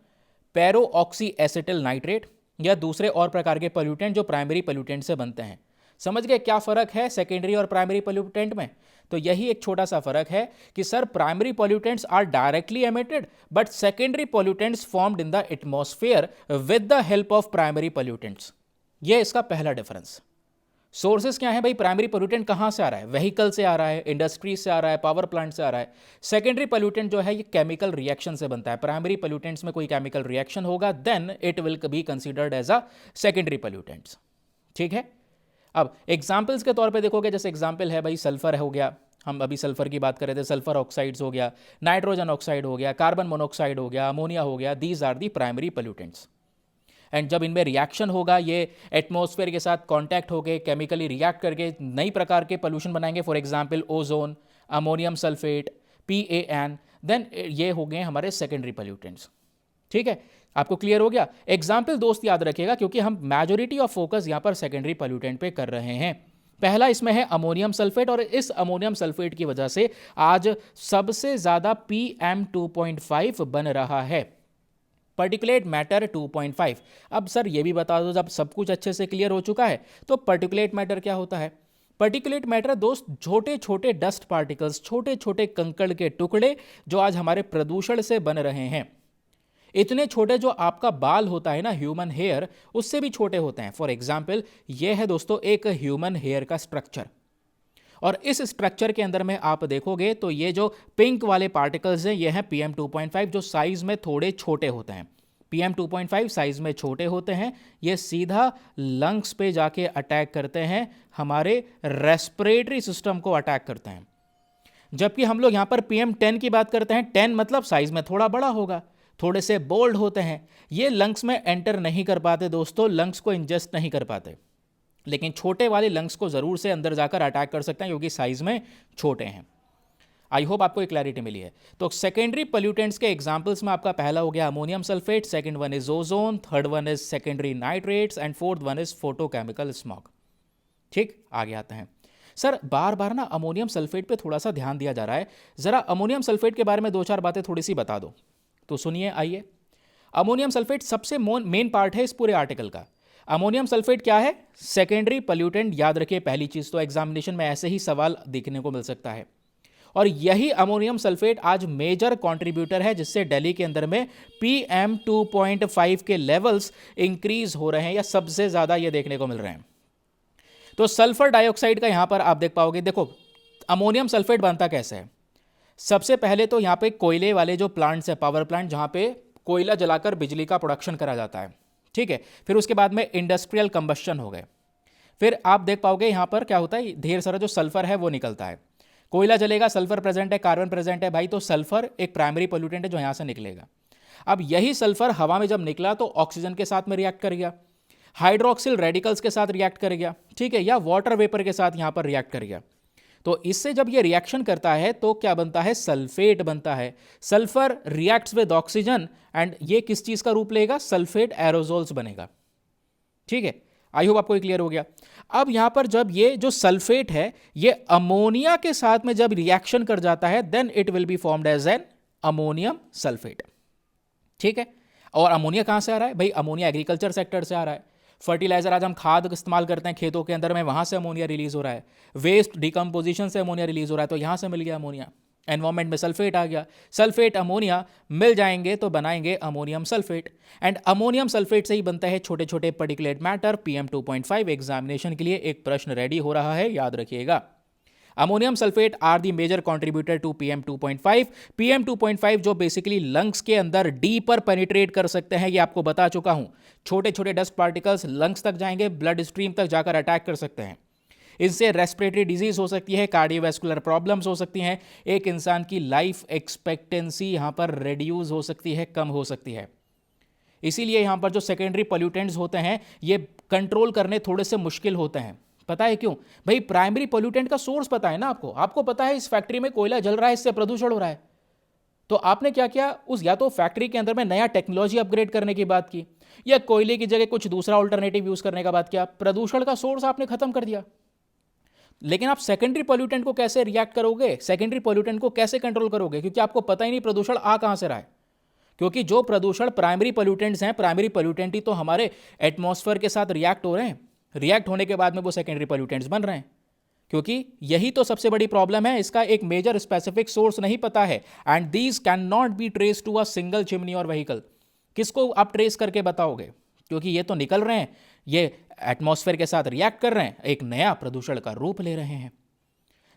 Speaker 1: पेरो ऑक्सी एसिटिल नाइट्रेट या दूसरे और प्रकार के पोल्यूटेंट जो प्राइमरी पोल्यूटेंट से बनते हैं। समझ गए क्या फर्क है सेकेंडरी और प्राइमरी पोल्यूटेंट में? तो यही एक छोटा सा फर्क है कि sir primary pollutants are directly emitted but secondary pollutants formed in the atmosphere with the help of primary pollutants. यह इसका पहला डिफरेंस। सोर्सेस क्या है भाई, प्राइमरी पोल्यूटेंट कहां से आ रहा है, व्हीकल से आ रहा है, इंडस्ट्रीज से आ रहा है, पावर प्लांट से आ रहा है। सेकेंडरी पोल्यूटेंट जो है ये केमिकल रिएक्शन से बनता है। प्राइमरी पोल्यूटेंट्स में कोई केमिकल रिएक्शन होगा then it will be considered as a secondary pollutants. ठीक है, अब एग्जाम्पल्स के तौर पे देखोगे, जैसे एग्जाम्पल है भाई सल्फर हो गया, हम अभी सल्फर की बात कर रहे थे, सल्फर ऑक्साइड्स हो गया, नाइट्रोजन ऑक्साइड हो गया, कार्बन मोनोऑक्साइड हो गया, अमोनिया हो गया, these are the primary pollutants. And जब इनमें रिएक्शन होगा ये एटमॉस्फेयर के साथ कांटेक्ट होके केमिकली रिएक्ट करके नई प्रकार के पोल्यूशन बनाएंगे, for example ozone, ammonium sulphate, PAN, then ये हो गए हमारे सेकेंडरी पोल्यूटेंट्स। ठीक है, आपको क्लियर हो गया? एग्जाम्पल दोस्त याद रखिएगा क्योंकि हम मेजोरिटी ऑफ फोकस यहां पर सेकेंडरी पोल्यूटेंट पे कर रहे हैं। पहला इसमें है अमोनियम सल्फेट और इस अमोनियम सल्फेट की वजह से आज सबसे ज्यादा PM2.5 बन रहा है, पर्टिकुलेट मैटर 2.5। अब सर ये भी बता दो, जब सब कुछ अच्छे से क्लियर हो चुका है तो पर्टिकुलेट मैटर क्या होता है? पर्टिकुलेट मैटर दोस्त छोटे छोटे डस्ट पार्टिकल्स, छोटे छोटे कंकड़ के टुकड़े जो आज हमारे प्रदूषण से बन रहे हैं। इतने छोटे जो आपका बाल होता है ना, ह्यूमन हेयर, उससे भी छोटे होते हैं। फॉर एग्जाम्पल ये है दोस्तों एक ह्यूमन हेयर का स्ट्रक्चर, और इस स्ट्रक्चर के अंदर में आप देखोगे तो ये जो पिंक वाले पार्टिकल्स हैं ये हैं PM2.5 जो साइज में थोड़े छोटे होते हैं। PM2.5 साइज में छोटे होते हैं, ये सीधा लंग्स पे जाके अटैक करते हैं, हमारे रेस्पिरेटरी सिस्टम को अटैक करते हैं। जबकि हम लोग यहाँ पर PM10 की बात करते हैं, 10 मतलब साइज में थोड़ा बड़ा होगा, थोड़े से बोल्ड होते हैं, ये लंग्स में एंटर नहीं कर पाते दोस्तों, लंग्स को इंजेस्ट नहीं कर पाते, लेकिन छोटे वाले लंग्स को जरूर से अंदर जाकर अटैक कर सकते हैं क्योंकि साइज में छोटे हैं। आई होप आपको एक क्लैरिटी मिली है। तो सेकेंडरी पोल्यूटेंट्स के एग्जांपल्स में आपका पहला हो गया ammonium sulphate, second one is ozone, third one is secondary nitrates and fourth one is photochemical smog. ठीक, आगे आते हैं। सर बार बार ना अमोनियम सल्फेट पे थोड़ा सा ध्यान दिया जा रहा है, जरा अमोनियम सल्फेट के बारे में दो चार बातें थोड़ी सी बता दो। तो सुनिए, आइए। अमोनियम सल्फेट सबसे मेन पार्ट है इस पूरे आर्टिकल का। अमोनियम सल्फेट क्या है? Secondary pollutant. याद रखिए पहली चीज तो, एग्जामिनेशन में ऐसे ही सवाल देखने को मिल सकता है। और यही अमोनियम सल्फेट आज मेजर कंट्रीब्यूटर है जिससे दिल्ली के अंदर में PM2.5 के लेवल्स इंक्रीज हो रहे हैं या सबसे ज्यादा ये देखने को मिल रहे हैं। तो सल्फर डाइऑक्साइड का यहां पर आप देख पाओगे, देखो अमोनियम सल्फेट बनता कैसे है। सबसे पहले तो यहां पे कोयले वाले जो प्लांट्स है, पावर प्लांट, जहां पे कोयला जलाकर बिजली का प्रोडक्शन करा जाता है, ठीक है। फिर उसके बाद में इंडस्ट्रियल कंबस्शन हो गए। फिर आप देख पाओगे यहां पर क्या होता है, ढेर सारा जो सल्फर है वो निकलता है। कोयला जलेगा, सल्फर प्रेजेंट है, कार्बन प्रेजेंट है भाई, तो सल्फर एक प्राइमरी पोल्यूटेंट है जो यहां से निकलेगा। अब यही सल्फर हवा में जब निकला तो ऑक्सीजन के साथ में रिएक्ट कर गया, हाइड्रोक्सिल रेडिकल्स के साथ रिएक्ट कर गया, ठीक है, या वाटर वेपर के साथ यहां पर रिएक्ट कर गया। तो इससे जब ये रिएक्शन करता है तो क्या बनता है? सल्फेट बनता है। Sulphur reacts with oxygen and ये किस चीज का रूप लेगा? सल्फेट एरोजोल्स बनेगा। ठीक है, आई होप आपको क्लियर हो गया। अब यहां पर जब ये जो सल्फेट है ये अमोनिया के साथ में जब रिएक्शन कर जाता है then it will be formed as an ammonium sulphate. ठीक है, और अमोनिया कहां से आ रहा है भाई? अमोनिया एग्रीकल्चर सेक्टर से आ रहा है। फर्टिलाइजर आज हम खाद इस्तेमाल करते हैं खेतों के अंदर में, वहां से अमोनिया रिलीज हो रहा है। वेस्ट डिकम्पोजिशन से अमोनिया रिलीज हो रहा है, तो यहां से मिल गया अमोनिया। एनवायरमेंट में सल्फेट आ गया, सल्फेट अमोनिया मिल जाएंगे तो बनाएंगे ammonium sulphate, and ammonium sulphate से ही बनता है छोटे छोटे पर्टिकुलेट मैटर PM2.5। एग्जामिनेशन के लिए एक प्रश्न रेडी हो रहा है, याद रखिएगा। Ammonium sulphate are the major contributor to PM2.5। PM2.5 जो बेसिकली लंग्स के अंदर डीपर पेनिट्रेट कर सकते हैं, ये आपको बता चुका हूं। छोटे छोटे डस्ट पार्टिकल्स लंग्स तक जाएंगे, ब्लड स्ट्रीम तक जाकर अटैक कर सकते हैं। इससे रेस्पिरेटरी डिजीज हो सकती है, कार्डियोवैस्कुलर प्रॉब्लम्स हो सकती हैं, एक इंसान की लाइफ एक्सपेक्टेंसी यहां पर रिड्यूस हो सकती है, कम हो सकती है। इसीलिए यहां पर जो सेकेंडरी पोल्यूटेंट्स होते हैं ये कंट्रोल करने थोड़े से मुश्किल होते हैं। पता है क्यों भाई? प्राइमरी पोल्यूटेंट का सोर्स पता है ना आपको पता है इस फैक्ट्री में कोयला जल रहा है, इससे प्रदूषण हो रहा है। तो आपने क्या किया, उस या तो फैक्ट्री के अंदर में नया टेक्नोलॉजी अपग्रेड करने की बात की, या कोयले की जगह कुछ दूसरा ऑल्टरनेटिव यूज करने का बात किया, प्रदूषण का सोर्स आपने खत्म कर दिया। लेकिन आप सेकेंडरी पोल्यूटेंट को कैसे रिएक्ट करोगे, सेकेंडरी पोल्यूटेंट को कैसे कंट्रोल करोगे? क्योंकि आपको पता ही नहीं प्रदूषण आ कहां से रहा है। क्योंकि जो प्रदूषण प्राइमरी पोल्यूटेंट्स हैं, प्राइमरी पोल्यूटेंट ही तो हमारे एटमॉस्फेयर के साथ रिएक्ट हो रहे हैं, रिएक्ट होने के बाद में वो सेकेंडरी पोल्यूटेंट्स बन रहे हैं। क्योंकि यही तो सबसे बड़ी प्रॉब्लम है, इसका एक मेजर स्पेसिफिक सोर्स नहीं पता है, and these can not be trace to a single chimney और व्हीकल। किसको आप ट्रेस करके बताओगे? क्योंकि ये तो निकल रहे हैं, ये एटमॉस्फेयर के साथ रिएक्ट कर रहे हैं, एक नया प्रदूषण का रूप ले रहे हैं।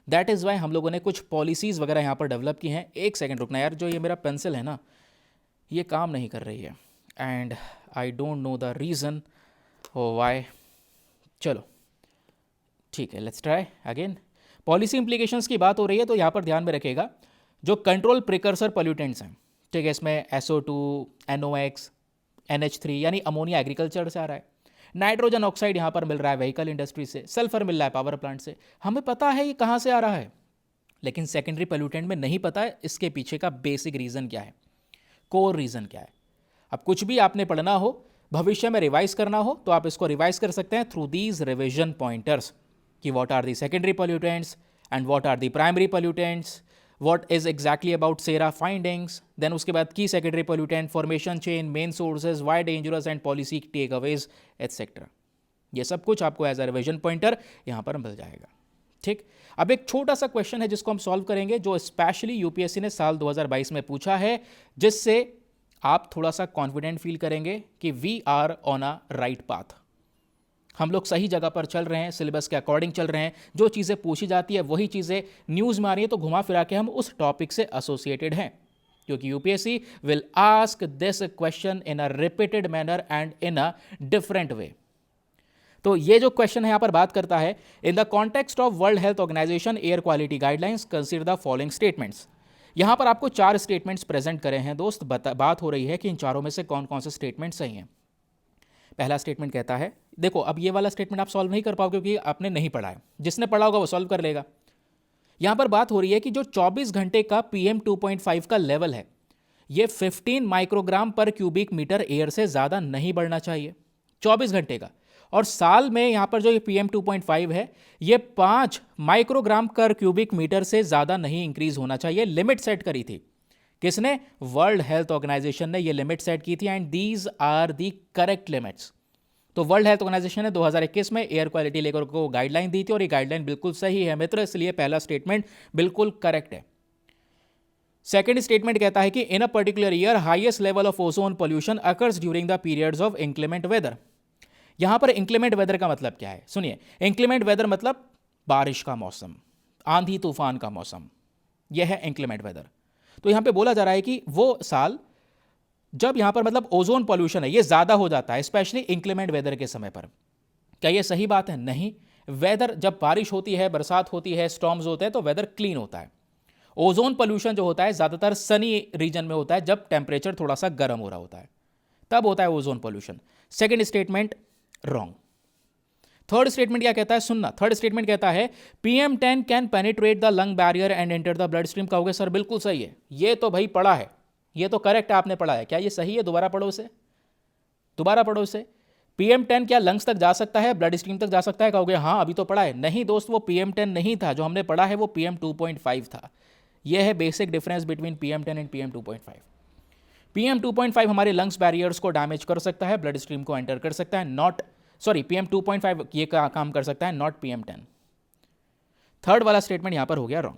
Speaker 1: दैट इज वाई हम लोगों ने कुछ पॉलिसीज वगैरह यहां पर डेवलप की हैं। एक सेकेंड रुकना यार, जो ये मेरा पेंसिल है ना ये काम नहीं कर रही है, and I don't know the reason why. चलो ठीक है, let's try again. Policy implications की बात हो रही है तो यहाँ पर ध्यान में रखिएगा, जो कंट्रोल प्रिकर्सर पोल्यूटेंट्स हैं, ठीक है, इसमें SO2, NOx, NH3 यानी अमोनिया एग्रीकल्चर से आ रहा है, नाइट्रोजन ऑक्साइड यहाँ पर मिल रहा है व्हीकल इंडस्ट्री से, सल्फर मिल रहा है पावर प्लांट से। हमें पता है ये कहाँ से आ रहा है, लेकिन सेकेंडरी पोल्यूटेंट में नहीं पता है इसके पीछे का बेसिक रीज़न क्या है, कोर रीज़न क्या है। अब कुछ भी आपने पढ़ना हो, भविष्य में रिवाइज करना हो, तो आप इसको रिवाइज कर सकते हैं थ्रू दीज रिविजन पॉइंटर्स कि what are the secondary pollutants and what are the primary pollutants, what is exactly about sera findings, then उसके बाद की secondary pollutant formation chain, main sources, why dangerous and policy takeaways etcetera. ये सब कुछ आपको एज अ रिविजन पॉइंटर यहाँ पर मिल जाएगा। ठीक, अब एक छोटा सा क्वेश्चन है जिसको हम सॉल्व करेंगे, जो स्पेशली यूपीएससी ने साल 2022 में पूछा है, जिससे आप थोड़ा सा कॉन्फिडेंट फील करेंगे कि we are on a right path, हम लोग सही जगह पर चल रहे हैं, सिलेबस के अकॉर्डिंग चल रहे हैं, जो चीज़ें पूछी जाती है वही चीज़ें न्यूज़ में आ रही है, तो घुमा फिरा के हम उस टॉपिक से एसोसिएटेड हैं। क्योंकि UPSC will ask this question in a repeated manner and in a different way. तो ये जो क्वेश्चन है यहाँ पर बात करता है, in the context of world health organisation air quality guidelines consider the following statements. यहाँ पर आपको 4 स्टेटमेंट्स प्रेजेंट करे हैं दोस्त, बात हो रही है कि इन चारों में से कौन कौन से स्टेटमेंट सही हैं। पहला स्टेटमेंट कहता है, देखो अब ये वाला स्टेटमेंट आप सॉल्व नहीं कर पाओगे क्योंकि आपने नहीं पढ़ा है, जिसने पढ़ा होगा वो सॉल्व कर लेगा। यहाँ पर बात हो रही है कि जो 24 घंटे का PM2.5 का लेवल है, ये 15 माइक्रोग्राम पर क्यूबिक मीटर एयर से ज़्यादा नहीं बढ़ना चाहिए 24 घंटे का। और साल में यहाँ पर जो ये PM2.5 है, ये 5 माइक्रोग्राम पर क्यूबिक मीटर से ज़्यादा नहीं इंक्रीज होना चाहिए। लिमिट सेट करी थी किसने? वर्ल्ड हेल्थ ऑर्गेनाइजेशन ने ये लिमिट सेट की थी, and these are the correct limits. तो वर्ल्ड हेल्थ ऑर्गेनाइजेशन ने 2021 में एयर क्वालिटी लेकर को गाइडलाइन दी थी, और ये गाइडलाइन बिल्कुल सही है मित्र, इसलिए पहला स्टेटमेंट बिल्कुल करेक्ट है। सेकेंड स्टेटमेंट कहता है कि in a particular year highest level of ozone pollution occurs during the periods of inclement weather. यहां पर इंक्लेमेंट वेदर का मतलब क्या है? सुनिए, इंक्लेमेंट वेदर मतलब बारिश का मौसम, आंधी तूफान का मौसम, यह है इंक्लेमेंट वेदर। तो यहां पे बोला जा रहा है कि वो साल जब यहां पर मतलब ओजोन पॉल्यूशन है ये ज्यादा हो जाता है, स्पेशली इंक्लेमेंट वेदर के समय पर। क्या ये सही बात है? नहीं। वेदर जब बारिश होती है, बरसात होती है, स्टॉर्म्स होते हैं, तो वेदर क्लीन होता है। ओजोन पॉल्यूशन जो होता है ज्यादातर सनी रीजन में होता है, जब टेम्परेचर थोड़ा सा गर्म हो रहा होता है, तब होता है ozone pollution. Second statement wrong. Third statement क्या कहता है? सुनना, थर्ड स्टेटमेंट कहता है PM10 can penetrate the lung barrier and enter the blood stream. कहोगे सर बिल्कुल सही है, ये तो भाई पढ़ा है, ये तो करेक्ट है, आपने पढ़ा है। क्या ये सही है? दोबारा पढ़ो इसे, दोबारा पढ़ो इसे। PM10 क्या लंग्स तक जा सकता है, ब्लड स्ट्रीम तक जा सकता है? कहोगे हाँ अभी तो पढ़ा है। नहीं दोस्त, वो PM10 नहीं था, जो हमने पढ़ा है वो PM2.5 था। यह है basic difference between PM10 and PM2.5। PM2.5 हमारे लंग्स बैरियर्स को डैमेज कर सकता है, ब्लड स्ट्रीम को एंटर कर सकता है, नॉट PM2.5 ये काम कर सकता है, नॉट PM10। थर्ड वाला स्टेटमेंट यहां पर हो गया रॉन्ग।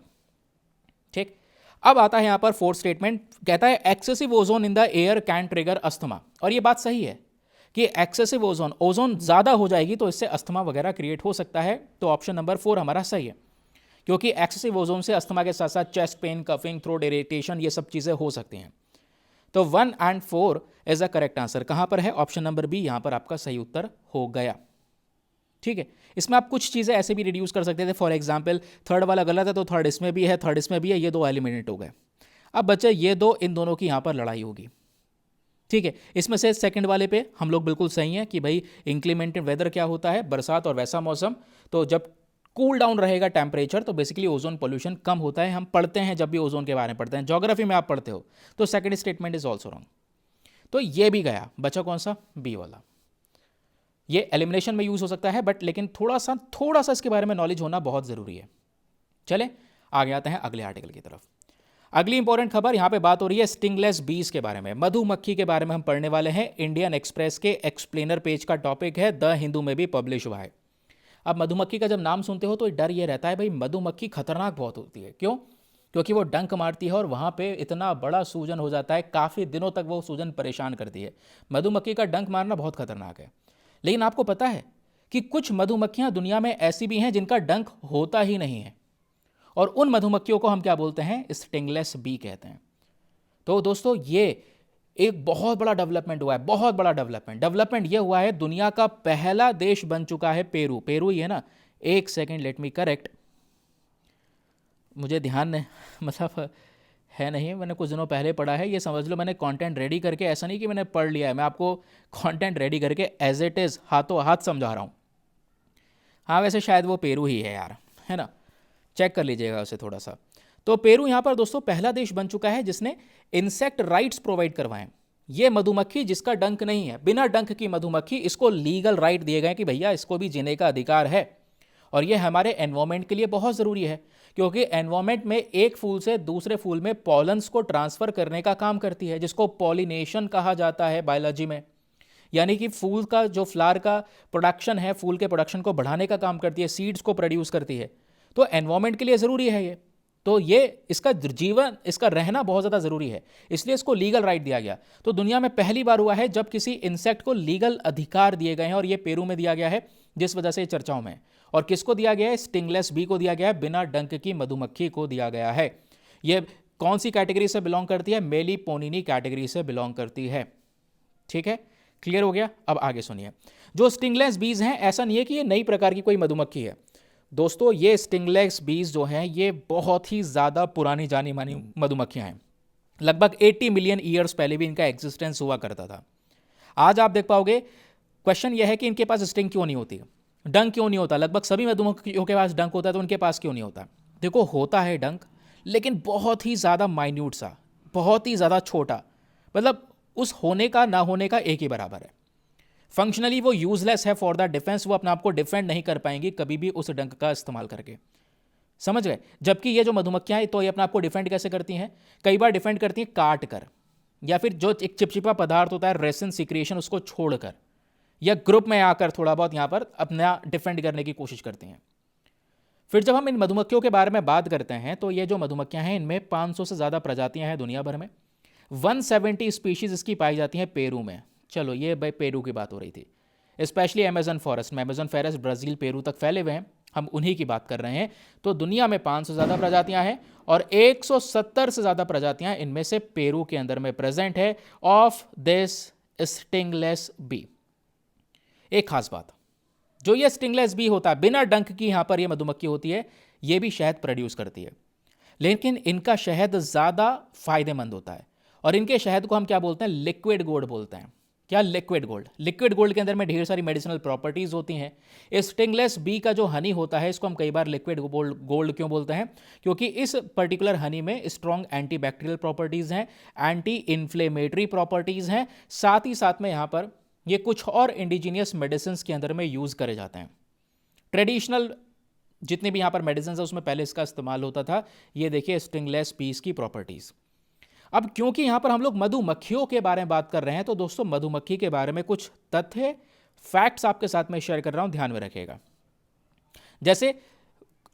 Speaker 1: ठीक, अब आता है यहां पर फोर्थ स्टेटमेंट, कहता है excessive ozone in the air can trigger asthma. और ये बात सही है कि एक्सेसिव ओजोन ज्यादा हो जाएगी तो इससे अस्थमा वगैरह क्रिएट हो सकता है। तो ऑप्शन नंबर 4 हमारा सही है, क्योंकि एक्सेसिव ओजोन से अस्थमा के साथ साथ chest pain, coughing, throat irritation, ये सब चीजें हो सकती हैं। तो 1 और 4 इज द करेक्ट आंसर। कहां पर है? ऑप्शन नंबर बी यहां पर आपका सही उत्तर हो गया। ठीक है, इसमें आप कुछ चीजें ऐसे भी रिड्यूस कर सकते थे। फॉर एग्जाम्पल थर्ड वाला गलत है तो थर्ड इसमें भी है, थर्ड इसमें भी है, ये दो एलिमिनेट हो गए। अब बच्चे ये दो, इन दोनों की यहां पर लड़ाई होगी। ठीक है, इसमें से सेकंड वाले पे हम लोग बिल्कुल सही हैं कि भाई इंक्लीमेंट वेदर क्या होता है, बरसात और वैसा मौसम। तो जब कूल डाउन रहेगा टेम्परेचर तो बेसिकली ओजोन पोल्यूशन कम होता है। हम पढ़ते हैं जब भी ओजोन के बारे में पढ़ते हैं, ज्योग्राफी में आप पढ़ते हो। तो second statement is also wrong. तो ये भी गया, बचा कौन सा? बी वाला। ये एलिमिनेशन में यूज हो सकता है बट लेकिन थोड़ा सा इसके बारे में नॉलेज होना बहुत जरूरी है। चले आगे आते हैं अगले आर्टिकल की तरफ। अगली इंपॉर्टेंट खबर, यहां पे बात हो रही है स्टिंगलेस बीज के बारे में, मधुमक्खी के बारे में हम पढ़ने वाले हैं। इंडियन एक्सप्रेस के एक्सप्लेनर पेज का टॉपिक है, द हिंदू में भी पब्लिश हुआ है। अब मधुमक्खी का जब नाम सुनते हो तो डर ये रहता है भाई मधुमक्खी खतरनाक बहुत होती है। क्यों? क्योंकि वो डंक मारती है और वहां पे इतना बड़ा सूजन हो जाता है, काफी दिनों तक वो सूजन परेशान करती है। मधुमक्खी का डंक मारना बहुत खतरनाक है। लेकिन आपको पता है कि कुछ मधुमक्खियां दुनिया में ऐसी भी हैं जिनका डंक होता ही नहीं है, और उन मधुमक्खियों को हम क्या बोलते हैं? स्टिंगलेस बी कहते हैं। तो दोस्तों ये एक बहुत बड़ा डेवलपमेंट हुआ है, बहुत बड़ा डेवलपमेंट ये हुआ है, दुनिया का पहला देश बन चुका है पेरू। पेरू ही है ना? एक सेकेंड, लेट मी करेक्ट, मुझे ध्यान नहीं, मतलब है नहीं, मैंने कुछ दिनों पहले पढ़ा है। ये समझ लो मैंने कंटेंट रेडी करके, ऐसा नहीं कि मैंने पढ़ लिया है, मैं आपको कंटेंट रेडी करके एज इट इज हाथों हाथ समझा रहा हूँ। हाँ वैसे शायद वो पेरू ही है यार, है ना? चेक कर लीजिएगा उसे थोड़ा सा। तो पेरू यहां पर दोस्तों पहला देश बन चुका है जिसने इंसेक्ट राइट्स प्रोवाइड करवाए। ये मधुमक्खी जिसका डंक नहीं है, बिना डंक की मधुमक्खी, इसको लीगल राइट दिए गए कि भैया इसको भी जीने का अधिकार है। और ये हमारे एनवायरमेंट के लिए बहुत ज़रूरी है, क्योंकि एनवायरमेंट में एक फूल से दूसरे फूल में पॉलन्स को ट्रांसफ़र करने का काम करती है, जिसको पॉलिनेशन कहा जाता है बायोलॉजी में। यानी कि फूल का जो फ्लावर का प्रोडक्शन है, फूल के प्रोडक्शन को बढ़ाने का काम करती है, सीड्स को प्रोड्यूस करती है। तो एनवायरमेंट के लिए ज़रूरी है ये। तो ये इसका जीवन, इसका रहना बहुत ज़्यादा ज़रूरी है, इसलिए इसको लीगल राइट दिया गया। तो दुनिया में पहली बार हुआ है जब किसी इंसेक्ट को लीगल अधिकार दिए गए हैं, और ये पेरू में दिया गया है, जिस वजह से चर्चाओं में। और किसको दिया गया है? स्टिंगलेस बी को दिया गया है, बिना डंक की मधुमक्खी को दिया गया है। ये कौन सी कैटेगरी से बिलोंग करती है? मेलीपोनिनी कैटेगरी से बिलोंग करती है। ठीक है, क्लियर हो गया? अब आगे सुनिए। जो स्टिंगलेस बीज हैं, ऐसा नहीं है कि ये नई प्रकार की कोई मधुमक्खी है दोस्तों। ये स्टिंगलेस बीज जो हैं ये बहुत ही ज़्यादा पुरानी जानी मानी मधुमक्खियां हैं। लगभग 80 मिलियन ईयर्स पहले भी इनका एग्जिस्टेंस हुआ करता था। आज आप देख पाओगे, क्वेश्चन यह है कि इनके पास स्टिंग क्यों नहीं होती, डंक क्यों नहीं होता। लगभग सभी मधुमक्खियों के पास डंक होता है, तो उनके पास क्यों नहीं होता? देखो होता है डंक, लेकिन बहुत ही ज़्यादा माइन्यूट सा, बहुत ही ज़्यादा छोटा, मतलब उस होने का ना होने का एक ही बराबर है। फंक्शनली वो यूजलेस है फॉर द डिफेंस, वो अपने आप को डिफेंड नहीं कर पाएंगी कभी भी उस डंक का इस्तेमाल करके। समझ गए? जबकि ये जो मधुमक्खियां हैं तो ये अपने आप को डिफेंड कैसे करती हैं? कई बार डिफेंड करती हैं काट कर, या फिर जो एक चिपचिपा पदार्थ होता है रेसिन सिक्रिएशन, उसको छोड़कर, या ग्रुप में आकर थोड़ा बहुत यहां पर अपना डिफेंड करने की कोशिश करती हैं। फिर जब हम इन मधुमक्खियों के बारे में बात करते हैं तो ये जो मधुमक्खियां हैं इनमें 500 से ज़्यादा प्रजातियां हैं दुनिया भर में। 170 स्पीशीज इसकी पाई जाती हैं पेरू में। चलो ये भाई पेरू की बात हो रही थी, स्पेशली अमेजन फॉरेस्ट में। अमेजन फॉरेस्ट ब्राज़ील पेरू तक फैले हुए हैं, हम उन्हीं की बात कर रहे हैं। तो दुनिया में 500 से ज़्यादा प्रजातियां हैं और 170 से ज़्यादा प्रजातियां इनमें से पेरू के अंदर में प्रेजेंट है ऑफ दिस स्टिंगलेस बी। एक खास बात, जो ये स्टिंगलेस बी होता है, बिना डंक की यहां पर ये मधुमक्खी होती है, ये भी शहद प्रोड्यूस करती है, लेकिन इनका शहद ज़्यादा फायदेमंद होता है। और इनके शहद को हम क्या बोलते हैं? लिक्विड गोल्ड बोलते हैं। क्या? Liquid gold. लिक्विड गोल्ड के अंदर में ढेर सारी मेडिसिनल प्रॉपर्टीज होती हैं। स्टिंगलेस बी का जो हनी होता है, इसको हम कई बार लिक्विड गोल्ड क्यों बोलते हैं? क्योंकि इस पर्टिकुलर हनी में स्ट्रॉन्ग एंटीबैक्टीरियल प्रॉपर्टीज हैं, एंटी इन्फ्लेमेटरी प्रॉपर्टीज हैं, साथ ही साथ में यहाँ पर ये कुछ और इंडिजीनियस मेडिसिन के अंदर में यूज करे जाते हैं। ट्रेडिशनल जितने भी यहाँ पर मेडिसिन है उसमें पहले इसका इस्तेमाल होता था। ये देखिए स्टिंगलेस बीज की प्रॉपर्टीज। अब क्योंकि यहां पर हम लोग मधुमक्खियों के बारे में बात कर रहे हैं, तो दोस्तों मधुमक्खी के बारे में कुछ तथ्य, फैक्ट्स आपके साथ में शेयर कर रहा हूं, ध्यान में रखिएगा। जैसे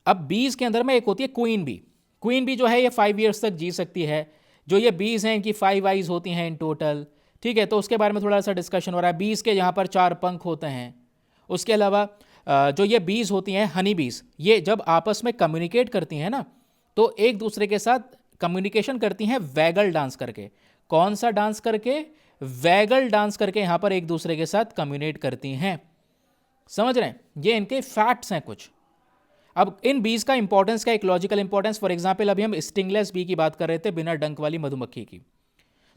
Speaker 1: अब बीज के अंदर में एक होती है क्वीन बी। क्वीन भी जो है ये 5 ईयर्स तक जी सकती है। जो ये बीज हैं इनकी 5 आइज होती हैं इन टोटल, ठीक है, तो उसके बारे में थोड़ा सा डिस्कशन हो रहा है। बीज के यहाँ पर 4 पंख होते हैं। उसके अलावा जो ये बीज होती हैं हनी बीज, ये जब आपस में कम्युनिकेट करती हैं ना, तो एक दूसरे के साथ कम्युनिकेशन करती हैं वैगल डांस करके। कौन सा डांस करके? वैगल डांस करके यहाँ पर एक दूसरे के साथ कम्युनिकेट करती हैं। समझ रहे हैं? ये इनके फैक्ट्स हैं कुछ। अब इन बीज का इंपॉर्टेंस का इकोलॉजिकल इंपॉर्टेंस, फॉर एग्जांपल अभी हम स्टिंगलेस बी की बात कर रहे थे, बिना डंक वाली मधुमक्खी की।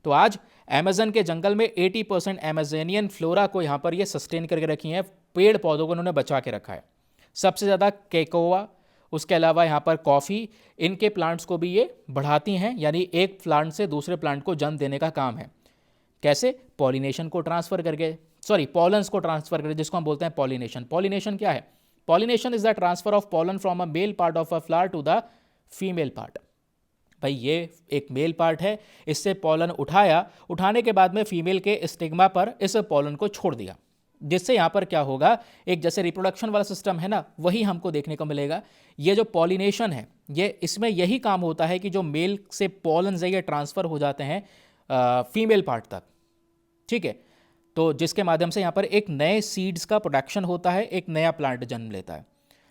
Speaker 1: तो आज अमेजन के जंगल में 80% अमेजोनियन फ्लोरा को यहाँ पर ये सस्टेन करके रखी हैं, पेड़ पौधों को उन्होंने बचा के रखा है। सबसे ज़्यादा केकोआ, उसके अलावा यहाँ पर कॉफ़ी, इनके प्लांट्स को भी ये बढ़ाती हैं, यानी एक प्लांट से दूसरे प्लांट को जन्म देने का काम है। कैसे? पॉलिनेशन को ट्रांसफर करके, सॉरी पॉलन्स को ट्रांसफर करके, जिसको हम बोलते हैं पॉलिनेशन। पॉलिनेशन क्या है? Pollination is the transfer of pollen from a male part of a flower to the female part. भाई ये एक मेल पार्ट है, इससे पॉलन उठाया, उठाने के बाद में फीमेल के स्टिग्मा पर इस पॉलन को छोड़ दिया, जिससे यहाँ पर क्या होगा, एक जैसे रिप्रोडक्शन वाला सिस्टम है ना, वही हमको देखने को मिलेगा। ये जो पॉलिनेशन है, ये इसमें यही काम होता है कि जो मेल से पॉलन ये ट्रांसफ़र हो जाते हैं फीमेल पार्ट तक, ठीक है। तो जिसके माध्यम से यहाँ पर एक नए सीड्स का प्रोडक्शन होता है, एक नया प्लांट जन्म लेता है।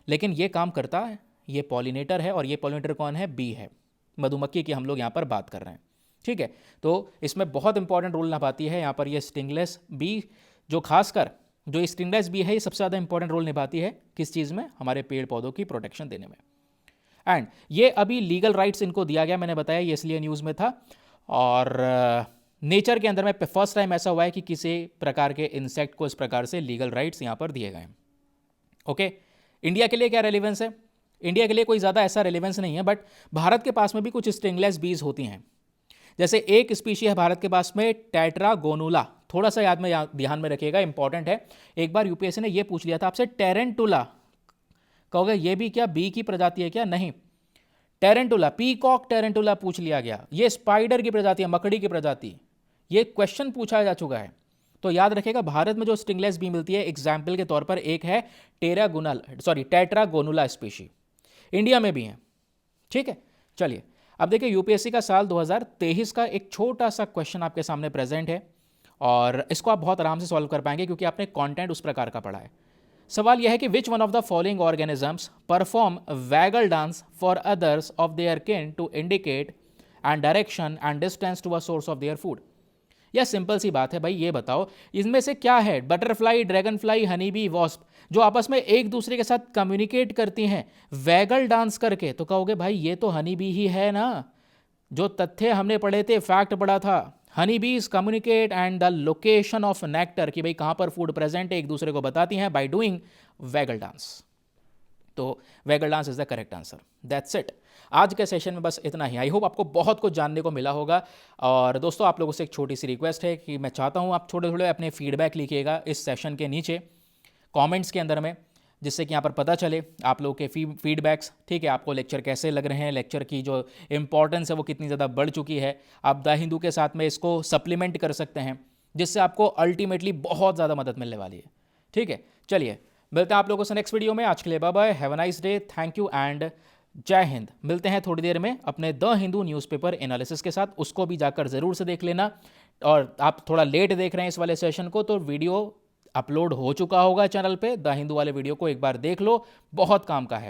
Speaker 1: लेकिन ये काम करता है, ये पॉलिनेटर है, और ये पॉलिनेटर कौन है? बी है, मधुमक्खी की हम लोग यहाँ पर बात कर रहे हैं, ठीक है। तो इसमें बहुत इंपॉर्टेंट रोल निभाती है यहाँ पर ये स्टिंगलेस बी, जो खासकर जो स्टिंगलेस बी है ये सबसे ज़्यादा इंपॉर्टेंट रोल निभाती है किस चीज़ में? हमारे पेड़ पौधों की प्रोटेक्शन देने में। एंड ये अभी लीगल राइट्स इनको दिया गया, मैंने बताया ये इसलिए न्यूज़ में था। और नेचर के अंदर में फर्स्ट टाइम ऐसा हुआ है कि किसी प्रकार के इंसेक्ट को इस प्रकार से लीगल राइट्स यहाँ पर दिए गए हैं। ओके, इंडिया के लिए क्या रेलिवेंस है? इंडिया के लिए कोई ज़्यादा ऐसा रेलिवेंस नहीं है, बट भारत के पास में भी कुछ स्टिंगलेस बीज होती हैं। जैसे एक स्पीशी है भारत के पास में टेट्रागोनुला, थोड़ा सा याद में ध्यान में रखिएगा, इंपॉर्टेंट है। एक बार यूपीएससी ने यह पूछ लिया था आपसे, टेरेंटुला, कहोगे ये भी क्या बी की प्रजाति है क्या? नहीं, टेरेंटुला, पीकॉक टेरेंटुला पूछ लिया गया। ये स्पाइडर की प्रजाति है, मकड़ी की प्रजाति। ये क्वेश्चन पूछा जा चुका है, तो याद रखिएगा। भारत में जो स्टिंगलेस बी मिलती है, एग्जाम्पल के तौर पर एक है टेट्रागोनुला स्पीशी, इंडिया में भी है, ठीक है। चलिए अब देखिए, यूपीएससी का साल 2023 का एक छोटा सा क्वेश्चन आपके सामने प्रेजेंट है, और इसको आप बहुत आराम से सॉल्व कर पाएंगे क्योंकि आपने कंटेंट उस प्रकार का पढ़ा है। सवाल यह है कि which one of the following organisms perform waggle dance for others of their kin to indicate and direction and distance to a source of their food. यह सिंपल सी बात है भाई, ये बताओ इसमें से क्या है, butterfly, dragonfly, honey bee, wasp, जो आपस में एक दूसरे के साथ कम्युनिकेट करती हैं वैगल डांस करके? तो कहोगे भाई ये तो हनी बी ही है ना। जो तथ्य हमने पढ़े थे, फैक्ट पढ़ा था, हनी बीज communicate and the location of nectar, कि भाई कहाँ पर फूड प्रेजेंट है, एक दूसरे को बताती हैं बाय डूइंग वैगल डांस। तो vagal dance is the correct answer. That's it. आज के सेशन में बस इतना ही। आई होप आपको बहुत कुछ जानने को मिला होगा। और दोस्तों, आप लोगों से एक छोटी सी रिक्वेस्ट है कि मैं चाहता हूँ आप थोड़े थोड़े अपने फीडबैक लिखिएगा इस सेशन के नीचे कमेंट्स के अंदर में, जिससे कि यहाँ पर पता चले आप लोगों के फीडबैक्स, ठीक है। आपको लेक्चर कैसे लग रहे हैं, लेक्चर की जो इंपॉर्टेंस है वो कितनी ज़्यादा बढ़ चुकी है। आप द हिंदू के साथ में इसको सप्लीमेंट कर सकते हैं, जिससे आपको अल्टीमेटली बहुत ज़्यादा मदद मिलने वाली है, ठीक है। चलिए मिलते हैं आप लोगों से नेक्स्ट वीडियो में। आज के लिए bye bye, have a nice day, thank you and जय हिंद। मिलते हैं थोड़ी देर में अपने द हिंदू न्यूज़पेपर एनालिसिस के साथ, उसको भी जाकर ज़रूर से देख लेना। और आप थोड़ा लेट देख रहे हैं इस वाले सेशन को, तो वीडियो अपलोड हो चुका होगा चैनल पे, द हिंदू वाले वीडियो को एक बार देख लो, बहुत काम का है।